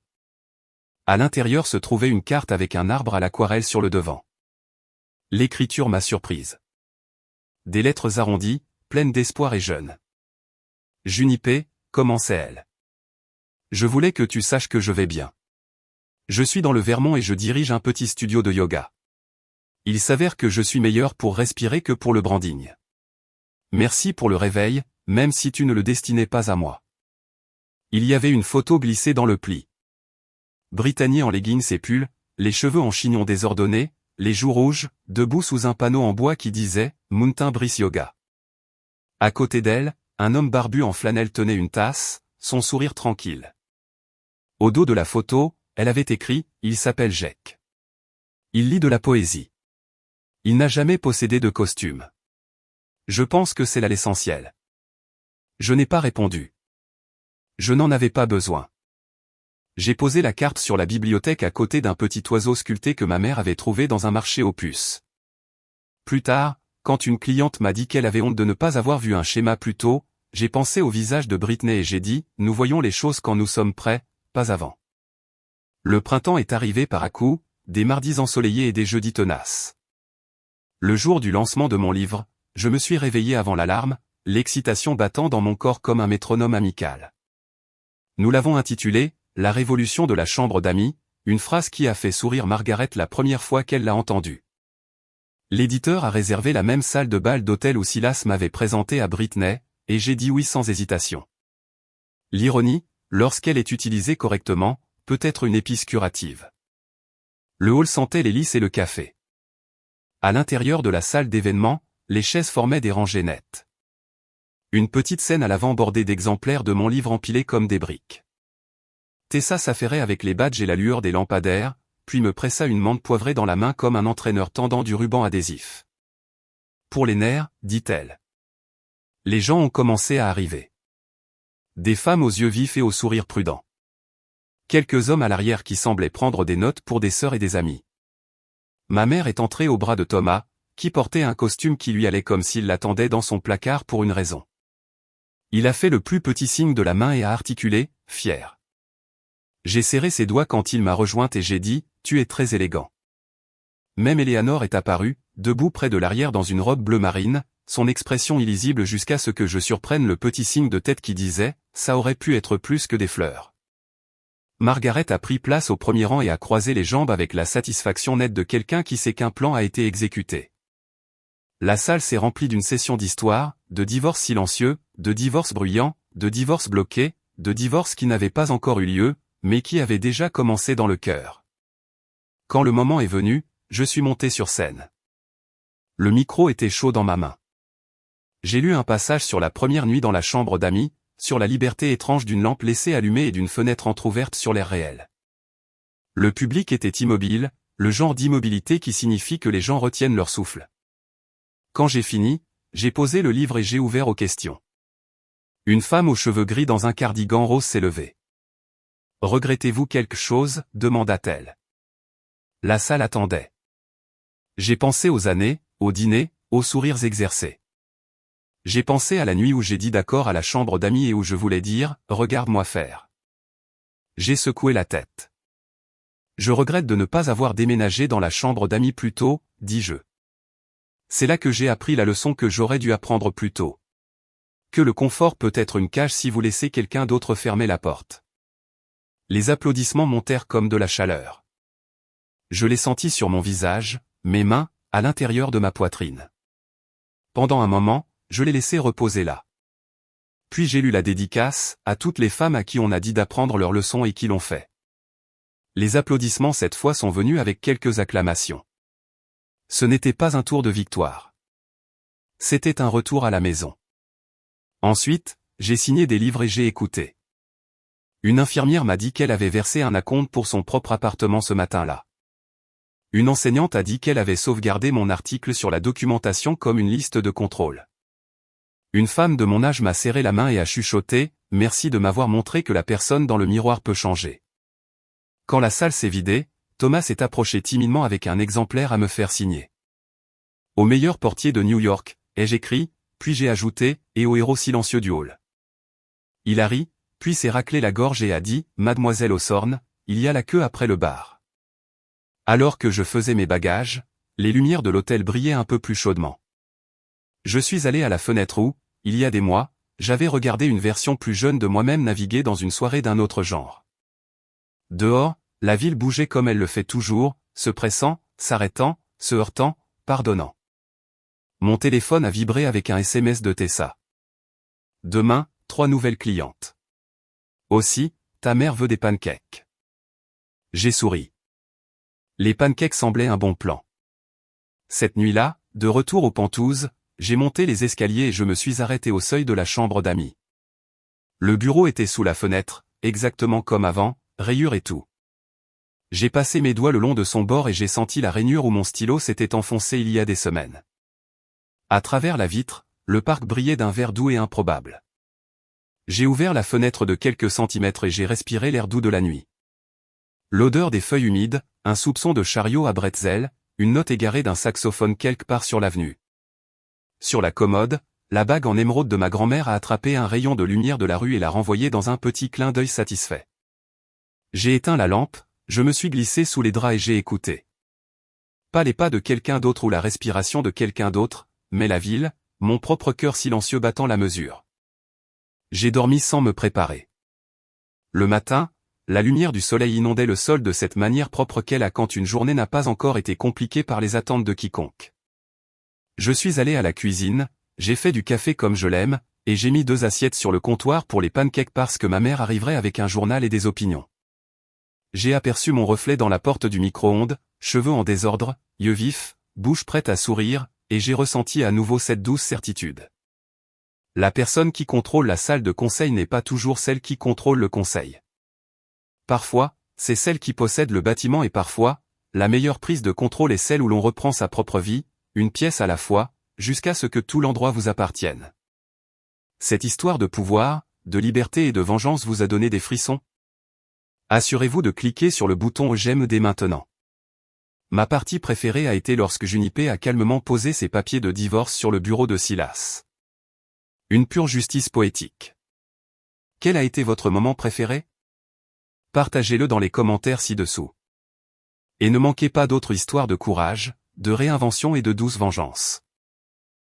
À l'intérieur se trouvait une carte avec un arbre à l'aquarelle sur le devant. L'écriture m'a surprise. Des lettres arrondies, pleines d'espoir et jeunes. Junipé, commençait-elle. Je voulais que tu saches que je vais bien. Je suis dans le Vermont et je dirige un petit studio de yoga. Il s'avère que je suis meilleur pour respirer que pour le branding. Merci pour le réveil, même si tu ne le destinais pas à moi. Il y avait une photo glissée dans le pli. Brittany en leggings et pull, les cheveux en chignon désordonnés, les joues rouges, debout sous un panneau en bois qui disait « Mountain Breeze Yoga ». À côté d'elle, un homme barbu en flanelle tenait une tasse, son sourire tranquille. Au dos de la photo, elle avait écrit « Il s'appelle Jack. Il lit de la poésie. Il n'a jamais possédé de costume. Je pense que c'est là l'essentiel. » Je n'ai pas répondu. Je n'en avais pas besoin. J'ai posé la carte sur la bibliothèque à côté d'un petit oiseau sculpté que ma mère avait trouvé dans un marché aux puces. Plus tard, quand une cliente m'a dit qu'elle avait honte de ne pas avoir vu un schéma plus tôt, j'ai pensé au visage de Britney et j'ai dit « Nous voyons les choses quand nous sommes prêts, pas avant. » Le printemps est arrivé par à-coups, des mardis ensoleillés et des jeudis tenaces. Le jour du lancement de mon livre, je me suis réveillé avant l'alarme, l'excitation battant dans mon corps comme un métronome amical. Nous l'avons intitulé « La révolution de la chambre d'amis », une phrase qui a fait sourire Margaret la première fois qu'elle l'a entendue. L'éditeur a réservé la même salle de bal d'hôtel où Silas m'avait présenté à Britney, et j'ai dit oui sans hésitation. L'ironie, lorsqu'elle est utilisée correctement, peut être une épice curative. Le hall sentait les lys et le café. À l'intérieur de la salle d'événement, les chaises formaient des rangées nettes. Une petite scène à l'avant bordée d'exemplaires de mon livre empilés comme des briques. Tessa s'affairait avec les badges et la lueur des lampadaires, puis me pressa une menthe poivrée dans la main comme un entraîneur tendant du ruban adhésif. Pour les nerfs, dit-elle. Les gens ont commencé à arriver. Des femmes aux yeux vifs et au sourire prudent. Quelques hommes à l'arrière qui semblaient prendre des notes pour des sœurs et des amis. Ma mère est entrée au bras de Thomas, qui portait un costume qui lui allait comme s'il l'attendait dans son placard pour une raison. Il a fait le plus petit signe de la main et a articulé, fier. J'ai serré ses doigts quand il m'a rejointe et j'ai dit, « Tu es très élégant. » Même Eleanor est apparue, debout près de l'arrière dans une robe bleu marine, son expression illisible jusqu'à ce que je surprenne le petit signe de tête qui disait, « Ça aurait pu être plus que des fleurs. » Margaret a pris place au premier rang et a croisé les jambes avec la satisfaction nette de quelqu'un qui sait qu'un plan a été exécuté. La salle s'est remplie d'une session d'histoire, de divorces silencieux, de divorces bruyants, de divorces bloqués, de divorces qui n'avaient pas encore eu lieu, mais qui avaient déjà commencé dans le cœur. Quand le moment est venu, je suis monté sur scène. Le micro était chaud dans ma main. J'ai lu un passage sur la première nuit dans la chambre d'amis, sur la liberté étrange d'une lampe laissée allumée et d'une fenêtre entr'ouverte sur l'air réel. Le public était immobile, le genre d'immobilité qui signifie que les gens retiennent leur souffle. Quand j'ai fini, j'ai posé le livre et j'ai ouvert aux questions. Une femme aux cheveux gris dans un cardigan rose s'est levée. « Regrettez-vous quelque chose ?» demanda-t-elle. La salle attendait. J'ai pensé aux années, aux dîners, aux sourires exercés. J'ai pensé à la nuit où j'ai dit d'accord à la chambre d'amis et où je voulais dire « Regarde-moi faire ». J'ai secoué la tête. Je regrette de ne pas avoir déménagé dans la chambre d'amis plus tôt, dis-je. C'est là que j'ai appris la leçon que j'aurais dû apprendre plus tôt. Que le confort peut être une cage si vous laissez quelqu'un d'autre fermer la porte. Les applaudissements montèrent comme de la chaleur. Je les sentis sur mon visage, mes mains, à l'intérieur de ma poitrine. Pendant un moment, je les laissai reposer là. Puis j'ai lu la dédicace, à toutes les femmes à qui on a dit d'apprendre leur leçon et qui l'ont fait. Les applaudissements cette fois sont venus avec quelques acclamations. Ce n'était pas un tour de victoire. C'était un retour à la maison. Ensuite, j'ai signé des livres et j'ai écouté. Une infirmière m'a dit qu'elle avait versé un acompte pour son propre appartement ce matin-là. Une enseignante a dit qu'elle avait sauvegardé mon article sur la documentation comme une liste de contrôle. Une femme de mon âge m'a serré la main et a chuchoté « Merci de m'avoir montré que la personne dans le miroir peut changer ». Quand la salle s'est vidée, Thomas s'est approché timidement avec un exemplaire à me faire signer. Au meilleur portier de New York, ai-je écrit, puis j'ai ajouté « Et au héros silencieux du hall ». Il a ri, puis s'est raclé la gorge et a dit « Mademoiselle Hawthorne, il y a la queue après le bar ». Alors que je faisais mes bagages, les lumières de l'hôtel brillaient un peu plus chaudement. Je suis allé à la fenêtre où, il y a des mois, j'avais regardé une version plus jeune de moi-même naviguer dans une soirée d'un autre genre. Dehors, la ville bougeait comme elle le fait toujours, se pressant, s'arrêtant, se heurtant, pardonnant. Mon téléphone a vibré avec un SMS de Tessa. Demain, 3 nouvelles clientes. Aussi, ta mère veut des pancakes. J'ai souri. Les pancakes semblaient un bon plan. Cette nuit-là, de retour aux Pentouzes, j'ai monté les escaliers et je me suis arrêté au seuil de la chambre d'amis. Le bureau était sous la fenêtre, exactement comme avant, rayures et tout. J'ai passé mes doigts le long de son bord et j'ai senti la rainure où mon stylo s'était enfoncé il y a des semaines. À travers la vitre, le parc brillait d'un vert doux et improbable. J'ai ouvert la fenêtre de quelques centimètres et j'ai respiré l'air doux de la nuit. L'odeur des feuilles humides, un soupçon de chariot à bretzel, une note égarée d'un saxophone quelque part sur l'avenue. Sur la commode, la bague en émeraude de ma grand-mère a attrapé un rayon de lumière de la rue et l'a renvoyé dans un petit clin d'œil satisfait. J'ai éteint la lampe, je me suis glissé sous les draps et j'ai écouté. Pas les pas de quelqu'un d'autre ou la respiration de quelqu'un d'autre, mais la ville, mon propre cœur silencieux battant la mesure. J'ai dormi sans me préparer. Le matin, la lumière du soleil inondait le sol de cette manière propre qu'elle a quand une journée n'a pas encore été compliquée par les attentes de quiconque. Je suis allé à la cuisine, j'ai fait du café comme je l'aime, et j'ai mis 2 assiettes sur le comptoir pour les pancakes parce que ma mère arriverait avec un journal et des opinions. J'ai aperçu mon reflet dans la porte du micro-ondes, cheveux en désordre, yeux vifs, bouche prête à sourire, et j'ai ressenti à nouveau cette douce certitude. La personne qui contrôle la salle de conseil n'est pas toujours celle qui contrôle le conseil. Parfois, c'est celle qui possède le bâtiment et parfois, la meilleure prise de contrôle est celle où l'on reprend sa propre vie, une pièce à la fois, jusqu'à ce que tout l'endroit vous appartienne. Cette histoire de pouvoir, de liberté et de vengeance vous a donné des frissons? Assurez-vous de cliquer sur le bouton j'aime dès maintenant. Ma partie préférée a été lorsque Junipé a calmement posé ses papiers de divorce sur le bureau de Silas. Une pure justice poétique. Quel a été votre moment préféré? Partagez-le dans les commentaires ci-dessous. Et ne manquez pas d'autres histoires de courage, de réinvention et de douce vengeance.